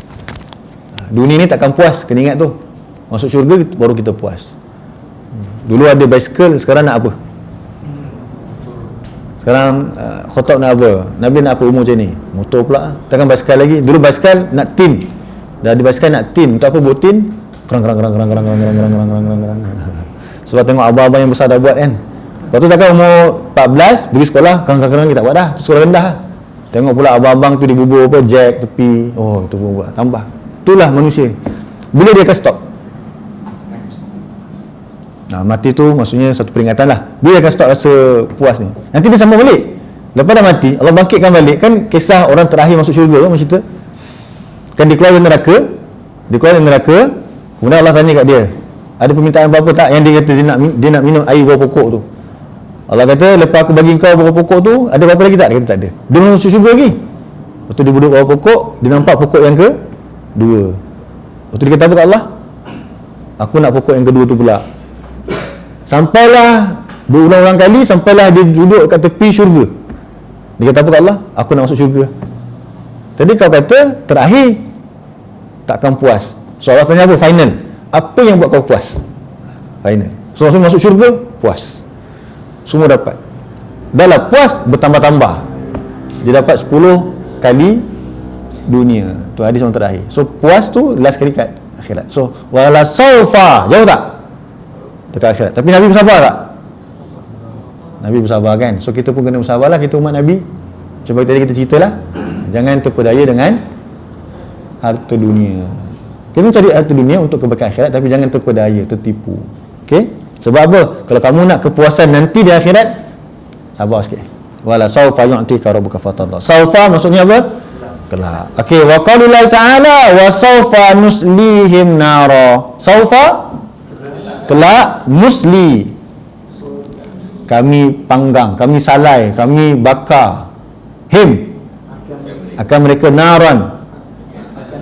Dunia ni takkan puas, kena ingat tu. Masuk syurga baru kita puas. Dulu ada basikal, sekarang nak apa? Sekarang khotok nak apa? Nabi nak apa umur macam ni? Motor pula. Takkan basikal lagi. Dulu basikal nak tin. Dah ada basikal nak tin. Untuk apa buat tin? Kerang. Sebab tengok abang-abang yang besar dah buat kan. Lepas tu takkan umur 14 pergi sekolah, kerang kita buat dah. Sekolah rendah lah. Tengok pula abang-abang tu dibubur apa, jack, tepi. Oh, itu pun buat. Tambah. Itulah manusia. Bila dia akan stop? Nah, mati tu maksudnya satu peringatan lah. Bila dia akan stop rasa puas ni? Nanti dia sambung balik. Lepas dah mati, Allah bangkitkan balik. Kan kisah orang terakhir masuk syurga kan macam cerita. Kan dia keluar dari neraka. Kemudian Allah tanya kat dia, ada permintaan apa-apa tak? Yang dia kata dia nak minum air buah pokok tu. Allah kata, lepas aku bagi kau buah pokok tu, ada apa-apa lagi tak? Dia kata tak ada. Dia masuk syurga lagi. Lepas tu dia duduk bawah pokok, dia nampak pokok yang kedua. Lepas tu dia kata apa kat Allah? Aku nak pokok yang kedua tu pula. Sampailah berulang-ulang kali, sampailah dia duduk kat tepi syurga. Dia kata apa kat Allah? Aku nak masuk syurga. Tadi kau kata terakhir takkan puas. So Allah tanya apa? Final. Apa yang buat kau puas? Final. So langsung masuk syurga, puas. Semua dapat. Dah lah puas, bertambah-tambah. Dia dapat 10 kali dunia. Tu hadis yang terakhir. So puas tu last kali kat akhirat. So wala saufa, jauh tak? Dekat akhirat. Tapi Nabi bersabar tak? Nabi bersabar kan. So kita pun kena bersabarlah, kita umat Nabi. Cuba tadi kita ceritalah, jangan terpedaya dengan harta dunia. Kita cari harta dunia untuk kebaikan akhirat, tapi jangan terpedaya, tertipu. Okey? Sebab apa? Kalau kamu nak kepuasan nanti di akhirat, sabar sikit. Wala saufa yu'tika rabbuka fatarda. Saufa maksudnya apa? Kelak. Okey, wa qaulullah ta'ala wa saufa nuslihim nara. Saufa kelak, nusli kami panggang, kami salai, kami bakar, him akan mereka naran,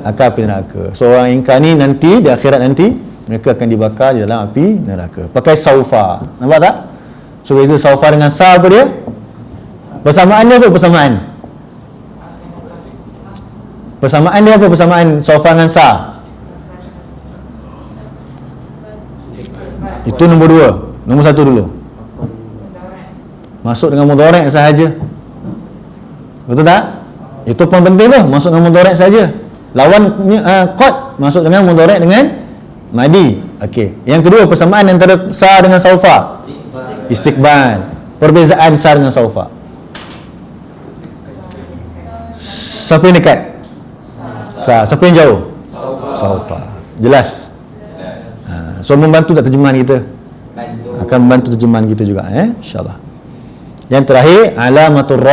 akan api neraka. So orang ingkar ni nanti di akhirat nanti mereka akan dibakar di dalam api neraka. Pakai saufa. Nampak tak? So beza saufa dengan sa apa dia? Persamaan dia apa persamaan? Persamaan dia apa persamaan saufa dengan sa? Itu nombor 2. Nombor 1 dulu. Masuk dengan mudhari' sahaja. Betul tak? Itu pun penting tu, masuk dengan mudhari' saja. Lawan qad masuk dengan mudhari' dengan madi. Okey. Yang kedua persamaan antara sa dengan saufa. Istiqbal. Perbezaan sa dengan saufa. Siapa yang dekat? Sa. Siapa yang jauh? Saufa. Jelas? So membantu tak terjemahan kita? Akan membantu terjemahan kita juga, insya-Allah. Yang terakhir alamatul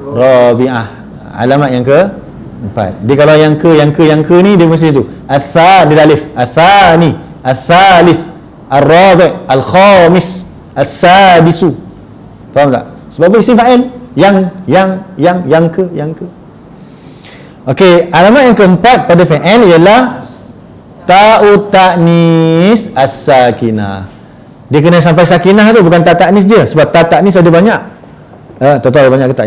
rabi'ah. Alamat yang ke-4. Dia kalau yang ke ni dia mesti tu. Dia alif. Athani, athalith, ar-rabi', al-khamis, as-sadisu. Faham tak? Sebab apa isim fa'il? Yang ke. Okey, alamat yang keempat pada fi'il ialah ta'u ta'nis as-sakinah. Dia kena sampai sakinah tu, bukan ta ta'nis je. Sebab ta ta'nis ada banyak. Tahu ada banyak ke tak?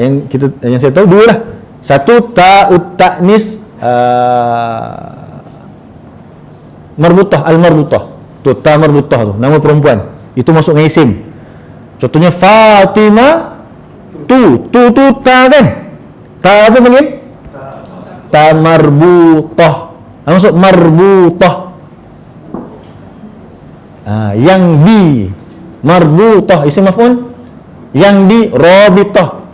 Yang saya tahu dua lah. Satu ta'u ta'nis marbutah, al-marbutah. Tu ta marbutah tu, nama perempuan. Itu masuk dengan isim. Contohnya Fatimah tu ta kan? Ta apa panggil? Ta marbutah. Masuk marbutah. Yang di marbutah isim maf'ul, yang di rabitah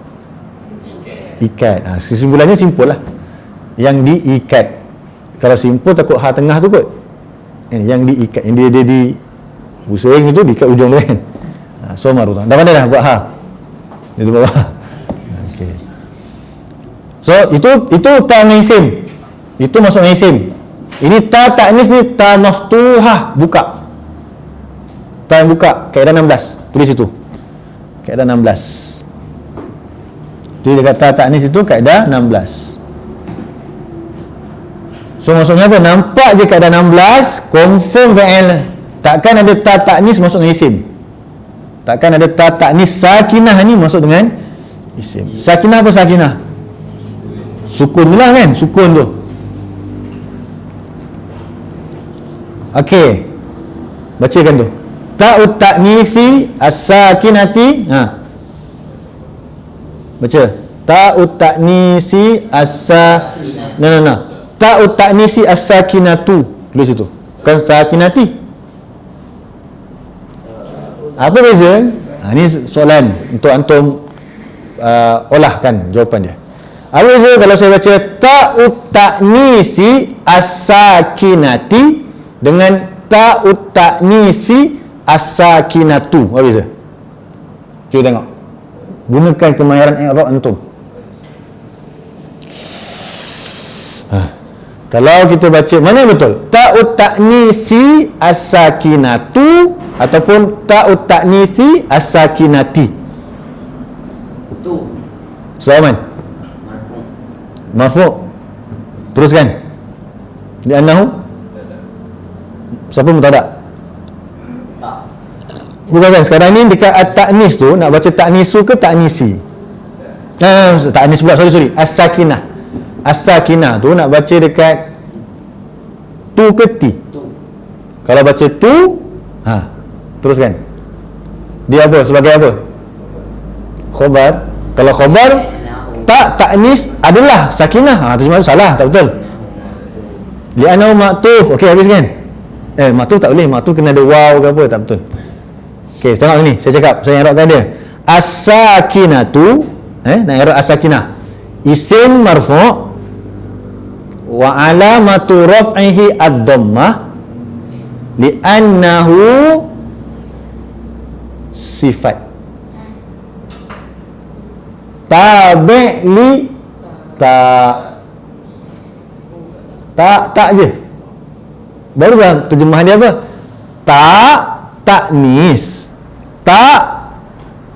ikat. Kesimpulannya simpul lah, yang diikat. Kalau simpul takut ha tengah tu kot, yang diikat, yang dia di pusing itu diikat ujung tu kan. So marbutah dah pandai dah buat ha, dia tu bawah. Okay. So itu ta dengan isim, itu masuk dengan isim. Ini ta ta'nis ni ta maftuhah, buka. Ta yang buka, kaedah 16. Tulis itu. Kaedah 16. Jadi dekat ta ta'nis itu kaedah 16. So maksudnya apa? Nampak je kaedah 16, confirm fa'il. Takkan ada ta ta'nis masuk dengan isim. Takkan ada ta ta'nis sakinah ni masuk dengan isim. Sakinah apa sakinah? Sukun lah kan? Sukun tu. Okey. Bacakan tu. Ta'ut ta'nifi as-sakinati. Baca. Ta'ut ta'nisi Ta'ut ta'nisi as-sakinatu. Tulis itu. Bukan sakinati. Apa beza? Ini soalan untuk antum olahkan jawapan dia. Apa beza kalau saya baca ta'ut ta'nisi as-sakinati dengan ta'ut ta'nisi as-sakinatu? Apa beza? Cuba tengok. Gunakan kemahiran i'rab antum. Kalau kita baca, mana yang betul? Ta'ut ta'nisi as-sakinatu ataupun ta'ut ta'nisi as-sakinati? Tu Soalan marfu'. Teruskan. Di annahu siapa mubtada'? Bukan kan? Sekarang ni dekat at-ta'nis tu nak baca ta'nisu ke ta'nisi? Ta'nis pula, sorry. As-sakinah. As-sakinah tu nak baca dekat tu ke ti? Kalau baca tu, teruskan. Dia apa? Sebagai apa? Khabar. Kalau khabar Tak ta'nis adalah sakinah. Terjemahan salah, tak betul. Li'annahu ma'tuf. Okey, habis kan? Ma'tuf tak boleh. Ma'tuf kena ada waw ke apa, tak betul. Okey, tengok ni. Saya cakap, saya i'rabkan dia. As-sakinatu, nak i'rab as-sakinah. Isim marfu' wa alamatu raf'ihi ad-dhammah li'annahu sifat tabi' li tak je. Baru dah terjemahan dia apa? Taknis.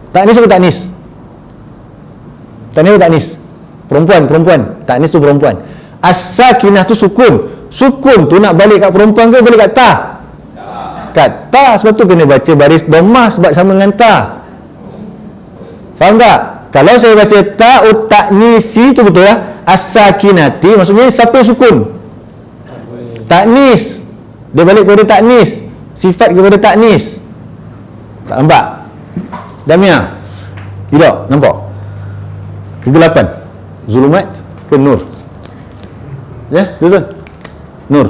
Taknis apa taknis? Taknis apa taknis? Perempuan. Taknis tu perempuan. As-sakinah tu sukun. Sukun tu nak balik kat perempuan ke balik kat ta? Kat ta. Sebab tu kena baca baris dhammah sebab sama dengan ta. Faham tak? Kalau saya baca ta'ut ta'nisi tu betul lah. As-sakinati maksudnya siapa yang sukun? Taknis. Dia balik kepada taknis. Sifat kepada taknis. Tak nampak? Damia. Tidak, nampak? Kegelapan. Zulumat ke nur? Ya, betul. Nur.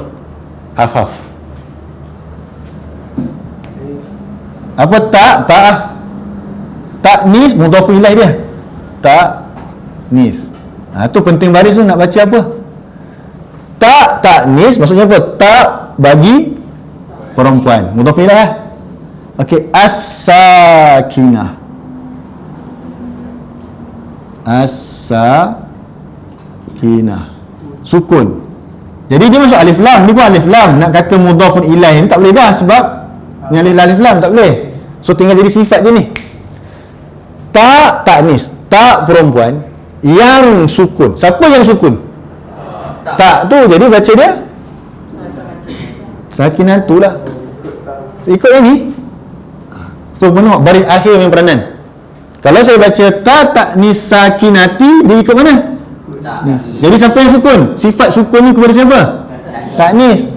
Haf. Apa tak? Taknis mudhaf ilaih dia. Taknis. Tu penting baris tu nak baca apa? Taknis maksudnya apa? Tak bagi perempuan. Mudhaf ilaih. Okey, as-sakinah. Sukun. Jadi dia masuk alif lam. Ni pun alif lam. Nak kata mudhafun ilaih ni tak boleh dah sebab ni alif lam tak boleh. So tinggal jadi sifat je ni. Taknis. Tak perempuan yang sukun. Siapa yang sukun? Tak tu. Jadi baca dia sakinah tu lah. So, ikut yang ni. So mana baris akhir yang peranan. Kalau saya baca taknis sakinati, dia ikut mana? Jadi siapa yang sukun? Sifat sukun ni kepada siapa? Taknis.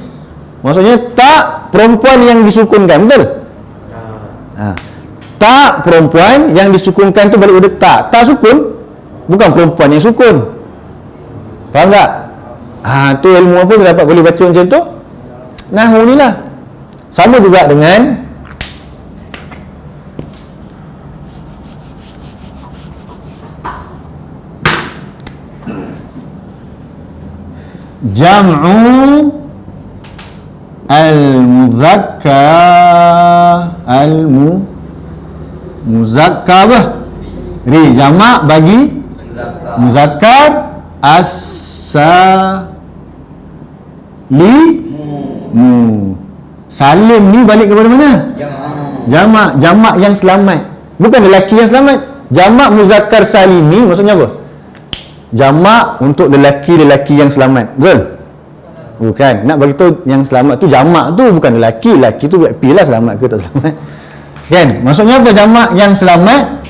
Maksudnya tak perempuan yang disukunkan, betul? Tak perempuan yang disukunkan tu balik pada tak. Tak sukun, bukan perempuan yang sukun. Faham tak? Tu ilmu apa kita dapat boleh baca macam tu? Nahwu ni lah. Sama juga dengan jam'u al-muzakkar jamak bagi muzakkar salim ni balik kepada mana? Jamak yang selamat, bukan lelaki yang selamat. Jamak muzakkar salimi maksudnya apa? Jamak untuk lelaki-lelaki yang selamat. Betul? Bukan. Nak bagi tahu yang selamat tu jamak tu bukan lelaki. Lelaki tu pilih selamat ke tak selamat. Kan? Maksudnya apa jamak yang selamat?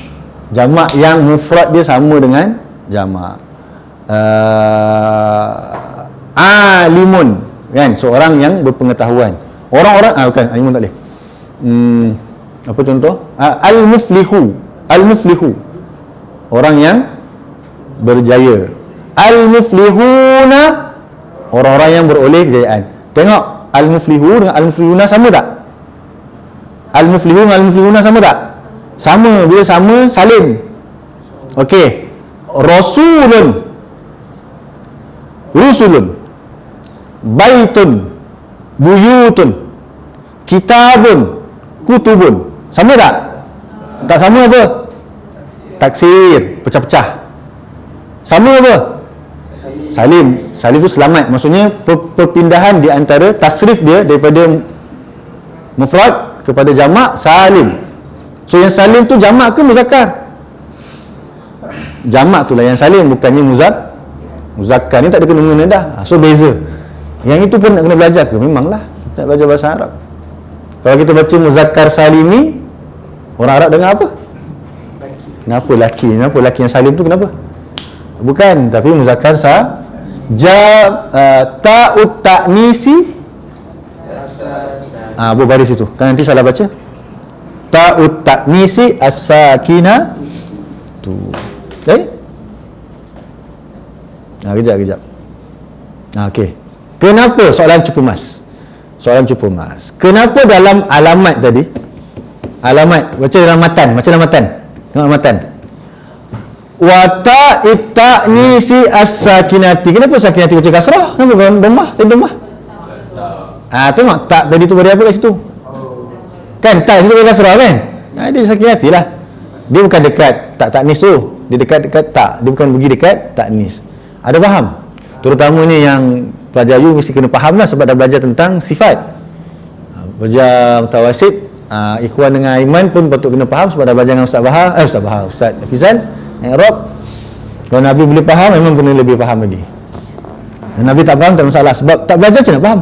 Jamak yang mufrad dia sama dengan jamak. Alimun. Kan? Seorang yang berpengetahuan. Orang-orang bukan alimun tak boleh. Apa contoh? Al-muflihu. Orang yang berjaya. Al-muflihuna, orang-orang yang beroleh kejayaan. Tengok al-muflihu dengan al-muflihuna sama tak? Al-muflihu dengan al-muflihuna sama tak? Sama. Bila sama, salim. Okey. Rusulun, baitun, buyutun, kitabun, kutubun. Sama tak? Tak sama apa? Taksir, pecah-pecah. Sama apa? Salim. Salim tu selamat. Maksudnya perpindahan di antara tasrif dia daripada mufrad kepada jamak salim. So yang salim tu jamak ke muzakkar? Jamak tu lah yang salim, bukannya muzakkar ni tak ada kena-mengena dah. So beza. Yang itu pun nak kena belajar ke? Memanglah kita nak belajar bahasa Arab. Kalau kita baca muzakkar salimi, orang Arab dengar apa? Kenapa laki? Kenapa laki yang salim tu kenapa? Bukan, tapi muzakkar ta'ut ta'nisi berbaris itu. Kan nanti salah baca. Ta'ut ta'nisi as-sakinah tu. Kejap. Okey. Kenapa soalan cupu mas? Kenapa dalam alamat tadi? Alamat baca dalam matan. Tengok matan. Wa ta'nisi as-sakinati. Kenapa sakinati baca kasrah? Kenapa bukan dhammah? Tadi dhammah. Tengok tak tadi tu beri apa kat situ? Kan tak situ beri kasrah kan? Dia sakinati lah. Dia bukan dekat tak-taknis tu. Dia dekat tak. Dia bukan pergi dekat taknis. Ada faham? Terutama ni yang pelajar you mesti kena faham lah sebab dah belajar tentang sifat. Pelajar mutawasid, ikhwan dengan Aiman pun patut kena faham sebab dah belajar dengan Ustaz Hafizan, Arab. Kalau Nabi boleh faham, memang kena lebih faham lagi. Dan Nabi tak faham tak masalah sebab tak belajar macam nak faham.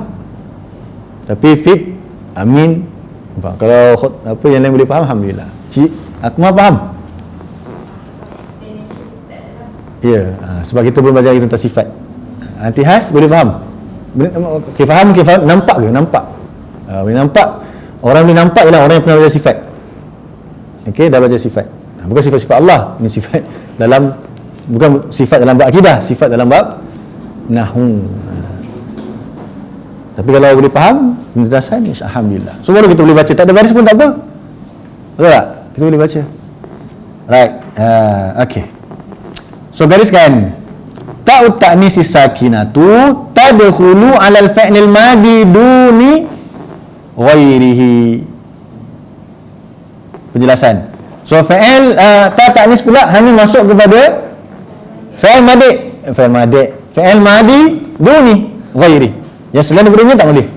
Tapi Fib, Amin, kalau apa yang lain boleh faham, Alhamdulillah. Cik Akmal faham? Ya, sebab kita belum belajar tentang sifat. Antihas boleh faham? Okey, faham, nampak ke? Boleh nampak. Orang boleh nampak ialah orang yang pernah belajar sifat. Okey, dah belajar sifat. Bukan sifat-sifat Allah, ini sifat dalam, bukan sifat dalam bab akidah, sifat dalam bab nahwu. Tapi kalau boleh faham penjelasan, alhamdulillah. So baru kita boleh baca, tak ada baris pun tak apa. Betul tak? Kita boleh baca. Right. Okey. So gariskan. Ta'ut ta'nisi sakinatu tadkhulu 'ala al-fi'lil madi duni ghairihi. Penjelasan. So fi'il ta'nis pula hanya masuk kepada fi'il madi duni ghairi. Yang selain daripadanya tak boleh.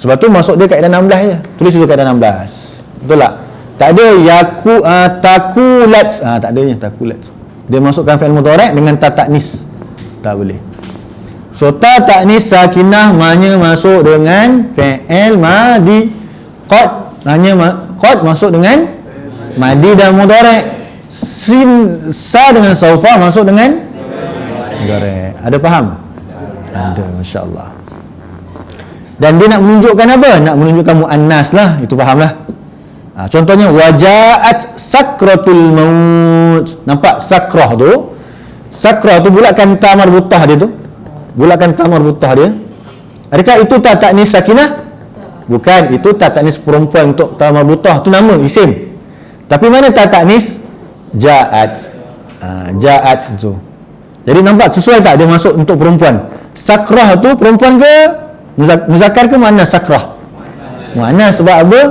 Sebab tu masuk dia kaedah 16 je. Tulis dulu kaedah 16. Betul tak? Tak ada takulat. Tak adanya takulat. Dia masukkan fi'il mudhari' dengan ta ta'nis. Tak boleh. So ta ta'nis sakinah hanya masuk dengan fi'il madi. Qad masuk dengan madi dan mudhari'. Sa dengan saufa masuk dengan mudhari'. Ada faham? Ada, masya-Allah. Dan dia nak menunjukkan apa? Nak menunjukkan muannas lah. Itu fahamlah. Contohnya wajaat sakratul maut. Nampak sakrah tu? Sakrah tu bulatkan ta marbutah dia tu. Bulatkan ta marbutah dia. Adakah itu ta ta'nis sakinah? Bukan, itu ta ta'nis perempuan untuk ta marbutah. Tu nama, isim. Tapi mana ta ta'nis? Ja'at. Ja'at tu. Jadi nampak sesuai tak dia masuk untuk perempuan? Sakrah tu perempuan ke muzakkar ke muannas sakrah? Muannas sebab apa?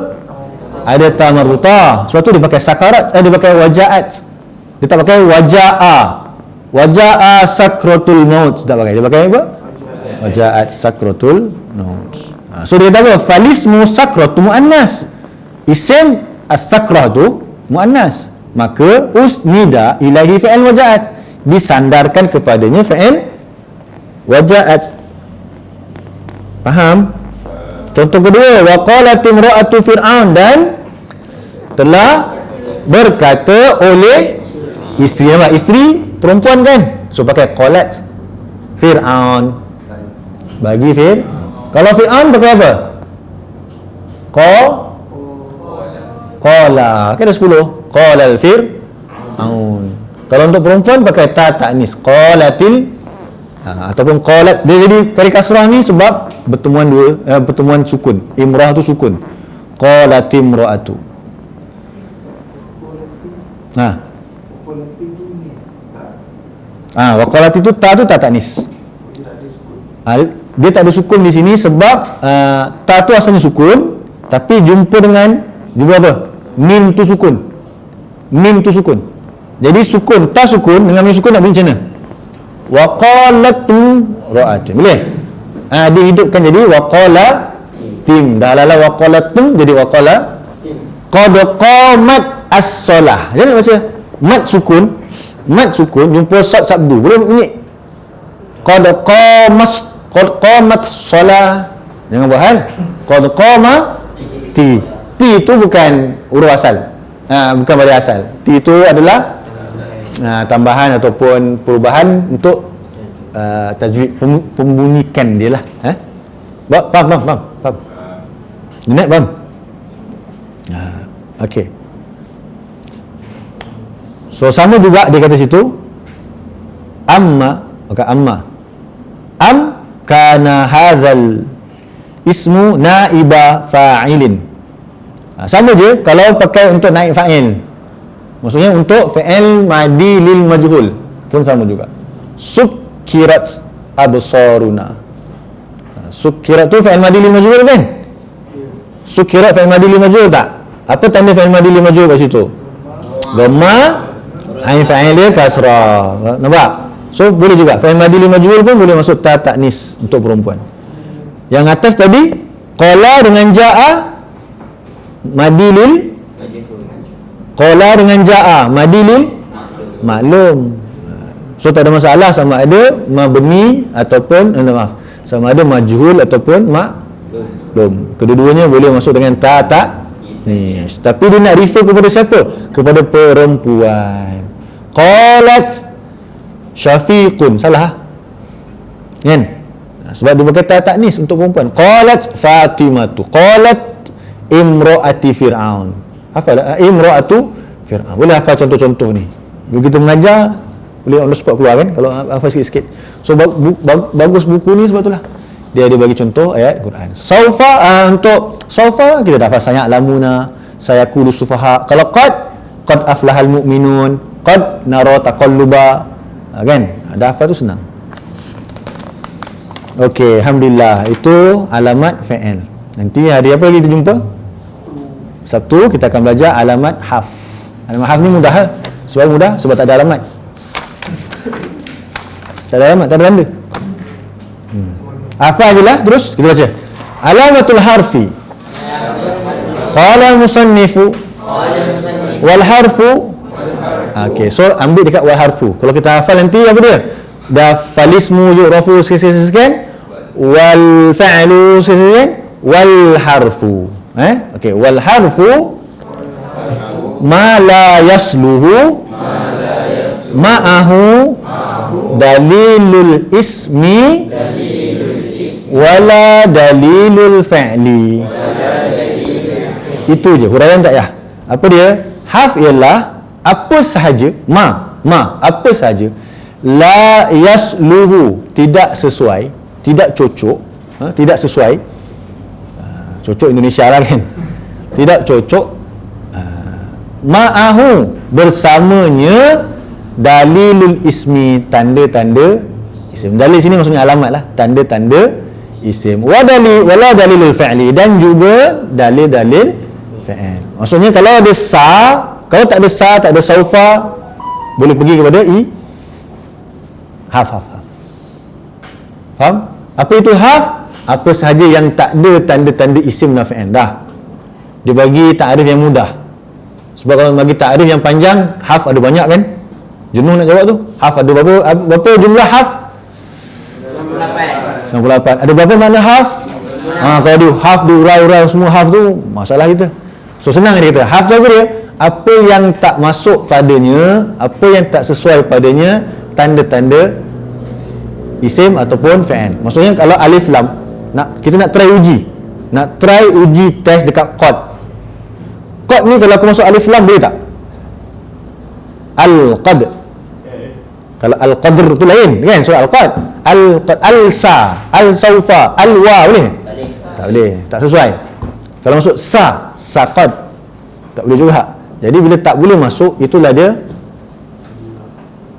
Ada ta marbutah. Sebab tu dia pakai sakarat, dia pakai wajaat. Dia tak pakai waja'a. Waja'a sakratul maut. Tak pakai. Dia pakai apa? Wajaat sakratul maut. So dia kata apa? Falismu sakratu muannas. Isim as-sakrah tu muannas. Maka usnida ilahi fi'il wajaat. Disandarkan kepadanya fi'il wajaat. Faham? Contoh kedua, waqalat imra'atu fir'aun, dan telah berkata oleh isteri. Nampak? Isteri perempuan kan? So pakai qalat. Fir'aun. Bagi Fir'aun. Kalau Fir'aun pakai apa? Qala. Kan ada 10. Qalal fir'aun. Kalau untuk perempuan pakai ta ta'nis. Qalatil ataupun qalat. Dia jadi kari kasrah ni sebab pertemuan pertemuan sukun. Imrah tu sukun. Qalatimra'atu. Waqalat itu ta tu ta ta'nis. Dia tak ada sukun di sini sebab ta tu asalnya sukun, tapi jumpa apa? Mim tu sukun. Jadi sukun, ta sukun dengan mim sukun nak bunyi macam mana? Waqalatimra'atu. Boleh? Dia hidupkan jadi waqalatim. Dah lala waqalatim jadi waqala. Qad qamat as-salah. Jadi nak baca mat sukun jumpa sad sabdu. Boleh bunyi qad qamat salah. Jangan buat hal. Qad qamati. Ti itu bukan huruf asal. Bukan pada asal. Ti itu adalah tambahan ataupun perubahan untuk tajwid, pembunyikan dia lah. Faham. Nak faham? Okey. So sama juga dia kata situ amma maka amma. Am kana hadzal ismu naiba fa'ilin. Sama je kalau pakai untuk naib fa'il. Maksudnya untuk fi'il madi lil majhul pun sama juga. Sukkirat absaruna. Sukkirat tu fi'il madi lil majhul kan? Sukkirat fi'il madi lil majhul tak? Apa tanda fi'il madi lil majhul kat situ? Dhamma, ain fa'il dia kasrah. Nampak? So boleh juga fi'il madi lil majhul pun boleh masuk ta ta'nis untuk perempuan. Yang atas tadi qala dengan ja'a madi lil, qala dengan ja'a madi lil maklum. So tak ada masalah sama ada mabni ataupun maaf, sama ada majhul ataupun maklum. Kedua-duanya boleh masuk dengan ta ta'nis. Tapi dia nak refer kepada siapa? Kepada perempuan. Qalat Syafiqun, salah kan? Sebab dia pakai ta ta'nis untuk perempuan. Qalat Fatimatu, qalat imra'ati Fir'aun. Hafal imra'atu Fir'aun. Boleh hafal contoh-contoh ni. Begitu mengajar boleh on the spot keluar kan kalau hafal sikit-sikit. So bagus buku ni sebab itulah dia ada bagi contoh ayat Quran. Saufa untuk saufa kita dah hafal sangat lamuna, sayaqulu sufaha. Kalau qad aflahal mu'minun, qad nara taqalluba kan? Dah hafal tu senang. Okey, alhamdulillah. Itu alamat fa'il. Nanti hari apa lagi kita jumpa? Sabtu kita akan belajar alamat haf. Alamat haf ni mudah lah. Sebab mudah sebab tak ada alamat. Tak ada alamat, tak ada tanda. Apa je lah, terus kita baca. Alamatul harfi. Qala musannifu wal harfu. Okey, so ambil dekat wal harfu. Kalau kita hafal nanti apa dia? Dah falismu yu'rafu sekian wal fa'lu sekian wal harfu. Okey, wal harfu ma la yasluhu ma'ahu dalilul ismi wala dalilul fa'li. Itu je huraian tak ya? Apa dia? Haf ialah apa sahaja apa sahaja la yasluhu tidak sesuai, tidak cocok, tidak sesuai. Cocok Indonesia lah kan. Tidak cocok ma'ahu bersamanya dalilul ismi tanda-tanda isim. Dalil sini maksudnya alamat lah, tanda-tanda isim. Wala dalilul fa'li dan juga dalil-dalil fa'il. Maksudnya kalau ada sa, kalau tak ada sa, tak ada saufa, boleh pergi kepada haf. Faham? Apa itu haf? Apa sahaja yang tak ada tanda-tanda isim dan fa'il. Dah. Dia bagi takrif yang mudah. Sebab kalau bagi takrif yang panjang, haf ada banyak kan? Jenuh nak jawab tu. Haf ada berapa jumlah haf? 98. Ada berapa makna haf? Kalau dia haf diurai-urai semua haf tu, masalah kita. So senang dia kata. Haf tu apa dia? Apa yang tak masuk padanya, apa yang tak sesuai padanya, tanda-tanda isim ataupun fa'il. Maksudnya kalau alif lam, kita nak try uji test dekat qad. Qad ni kalau aku masuk alif lam boleh tak? Al-qad. Kalau al-qadr tu lain kan? So al-qad, al-qad, al-sa, al-saufa, al-wa boleh? Tak boleh, tak sesuai. Kalau masuk saqad tak boleh juga. Jadi bila tak boleh masuk, itulah dia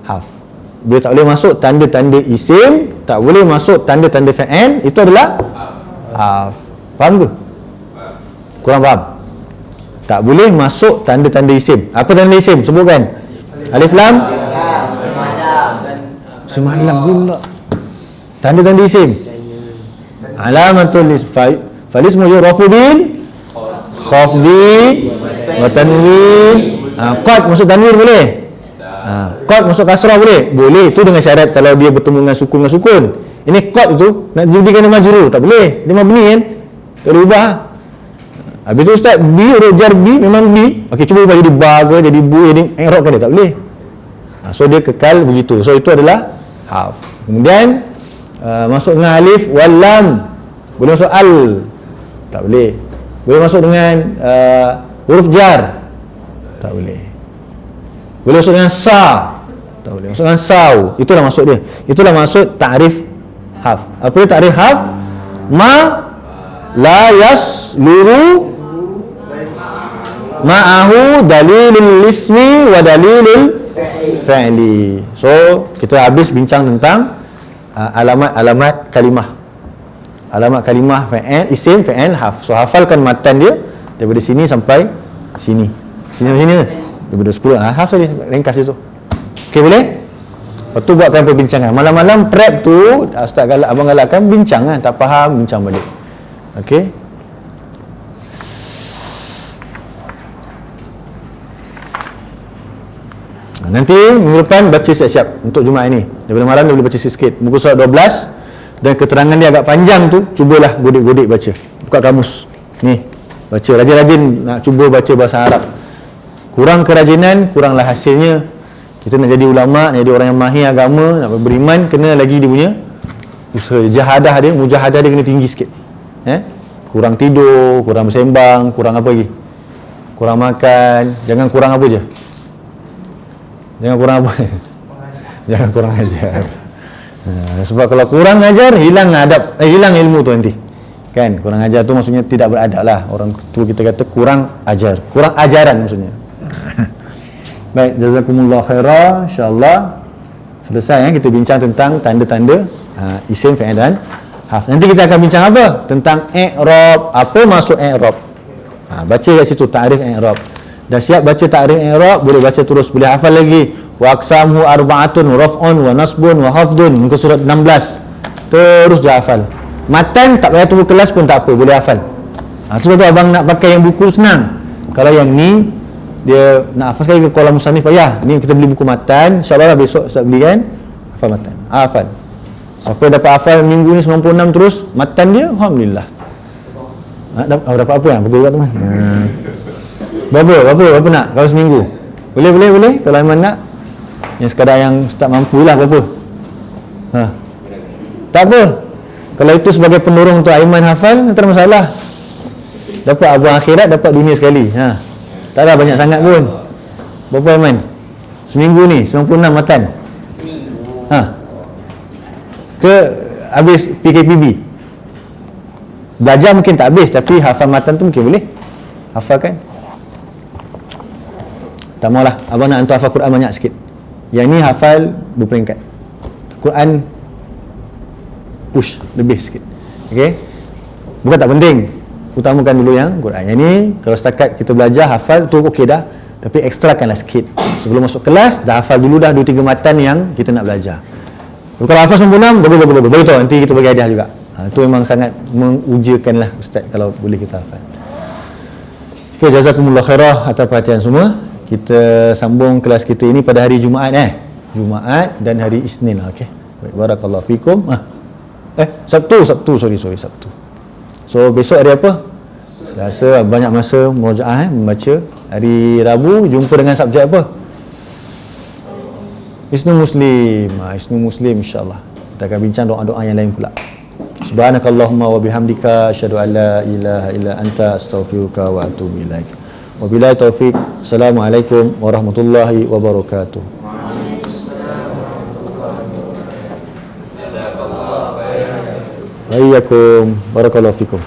haf. Bila tak boleh masuk tanda-tanda isim, tak boleh masuk tanda-tanda fa'il, itu adalah haf. Faham ke? Kurang faham? Tak boleh masuk tanda-tanda isim. Apa tanda isim? Sebutkan. Alif lam. Semalam pula. Tanda-tanda isim. Alamatul ism. Falismu yu'rafu bil khafdi wa tanwin. Qad masuk tanwin boleh? Qad masuk kasrah boleh? Boleh. Itu dengan syarat kalau dia bertemu dengan sukun. Ini qad itu nak jadikan dia majrur, tak boleh. Dia mabni kan? Tak boleh ubah. Habis tu ustaz, bi huruf jar bi memang bi. Okey, cuba ubah jadi ba ke, jadi bu, jadi i'rabkan dia, tak boleh. So dia kekal begitu. So itu adalah haf. Kemudian masuk dengan alif wal lam. Boleh masuk al. Tak boleh. Boleh masuk dengan huruf jar. Tak boleh. Boleh masuk dengan sa. Tak boleh masuk dengan saw. Itulah maksud dia. Itulah maksud ta'rif haf. Apa dia ta'rif haf? Ma la yasluru ma'ahu dalilul ismi wa dalilul fi'li. So kita habis bincang tentang alamat-alamat kalimah. Alamat kalimah fa'il, isim, fa'il, haf. So hafalkan matan dia daripada sini sampai sini. Sini sampai sini ke? Daripada 10. Haf saja, ringkas itu. Okey, boleh? Lepas tu buatkan perbincangan. Malam-malam prep tu Ustaz galak, abang galakkan bincang kan. Tak faham, bincang balik. Okey. Nanti minggu depan baca siap-siap untuk Jumaat ini. Daripada malam dia boleh baca sikit. Muka surat 12 dan keterangan dia agak panjang tu, cubalah godik-godik baca. Buka kamus. Ni, baca. Rajin-rajin nak cuba baca bahasa Arab. Kurang kerajinan, kuranglah hasilnya. Kita nak jadi ulama', nak jadi orang yang mahir agama, nak beriman, kena lagi dia punya usaha. Mujahadah dia kena tinggi sikit. Kurang tidur, kurang bersembang, kurang apa lagi? Kurang makan. Jangan kurang apa je? Jangan kurang apa? Jangan kurang ajar. Sebab kalau kurang ajar, hilang adab, hilang ilmu tu nanti. Kan? Kurang ajar tu maksudnya tidak beradab lah. Orang tu kita kata kurang ajar. Kurang ajaran maksudnya. Baik, jazakumullah khairah. InsyaAllah selesai kita bincang tentang tanda-tanda isim, fi'il dan haf. Nanti kita akan bincang apa? Tentang i'rab. Apa maksud i'rab? Baca kat situ ta'rif i'rab. Dah siap baca ta'rif i'rab, boleh baca terus, boleh hafal lagi. Wa aqsamuhu arba'atun raf'un wa nasbun wa hafdun. Muka surat 16. Terus dah hafal. Matan tak payah tunggu kelas pun tak apa, boleh hafal. Sebab tu abang nak pakai yang buku senang. Kalau yang ni dia nak hafal sekali ke kolam musannif payah. Ni kita beli buku matan, insya-Allah besok Ustaz beli kan. Hafal matan. Hafal. Siapa dapat hafal minggu ni 96 terus matan dia, alhamdulillah. Dapat apa yang pegawai teman? Berapa nak kalau seminggu? Boleh kalau memang nak. Yang sekadar yang tak mampu lah berapa? Tak apa. Kalau itu sebagai pendorong untuk Aiman hafal, tak ada masalah. Dapat abang akhirat, dapat dunia sekali. Tak ada banyak sangat pun. Berapa Aiman? Seminggu ni 96 matan. Ke habis PKPB? Belajar mungkin tak habis, tapi hafal matan tu mungkin boleh. Hafal kan? Tak maulah, abang nak hantar hafal Quran banyak sikit. Yang ni hafal berperingkat. Quran push lebih sikit. Okey? Bukan tak penting. Utamakan dulu yang Quran. Yang ni kalau setakat kita belajar hafal tu okey dah, tapi ekstrakanlah sikit. Sebelum masuk kelas dah hafal dulu dah 2-3 matan yang kita nak belajar. Kalau hafal 96 bagi tahu, nanti kita bagi hadiah juga. Itu memang sangat mengujakanlah ustaz kalau boleh kita hafal. Okay, jazakumullah khairah atas perhatian semua. Kita sambung kelas kita ini pada hari Jumaat Jumaat dan hari Isnin. Okey. Baik, barakallahu fikum. Sabtu. So besok hari apa? Selasa, banyak masa murojaah membaca. Hari Rabu jumpa dengan subjek apa? Isnu Muslim insya-Allah. Kita akan bincang doa-doa yang lain pula. Subhanakallahumma wa bihamdika asyhadu an la ilaha illa anta astaghfiruka wa atubu ilaik. Wabillahi taufik. Assalamualaikum warahmatullahi wabarakatuh. Waalaikumsalam. Barakallahu fikum.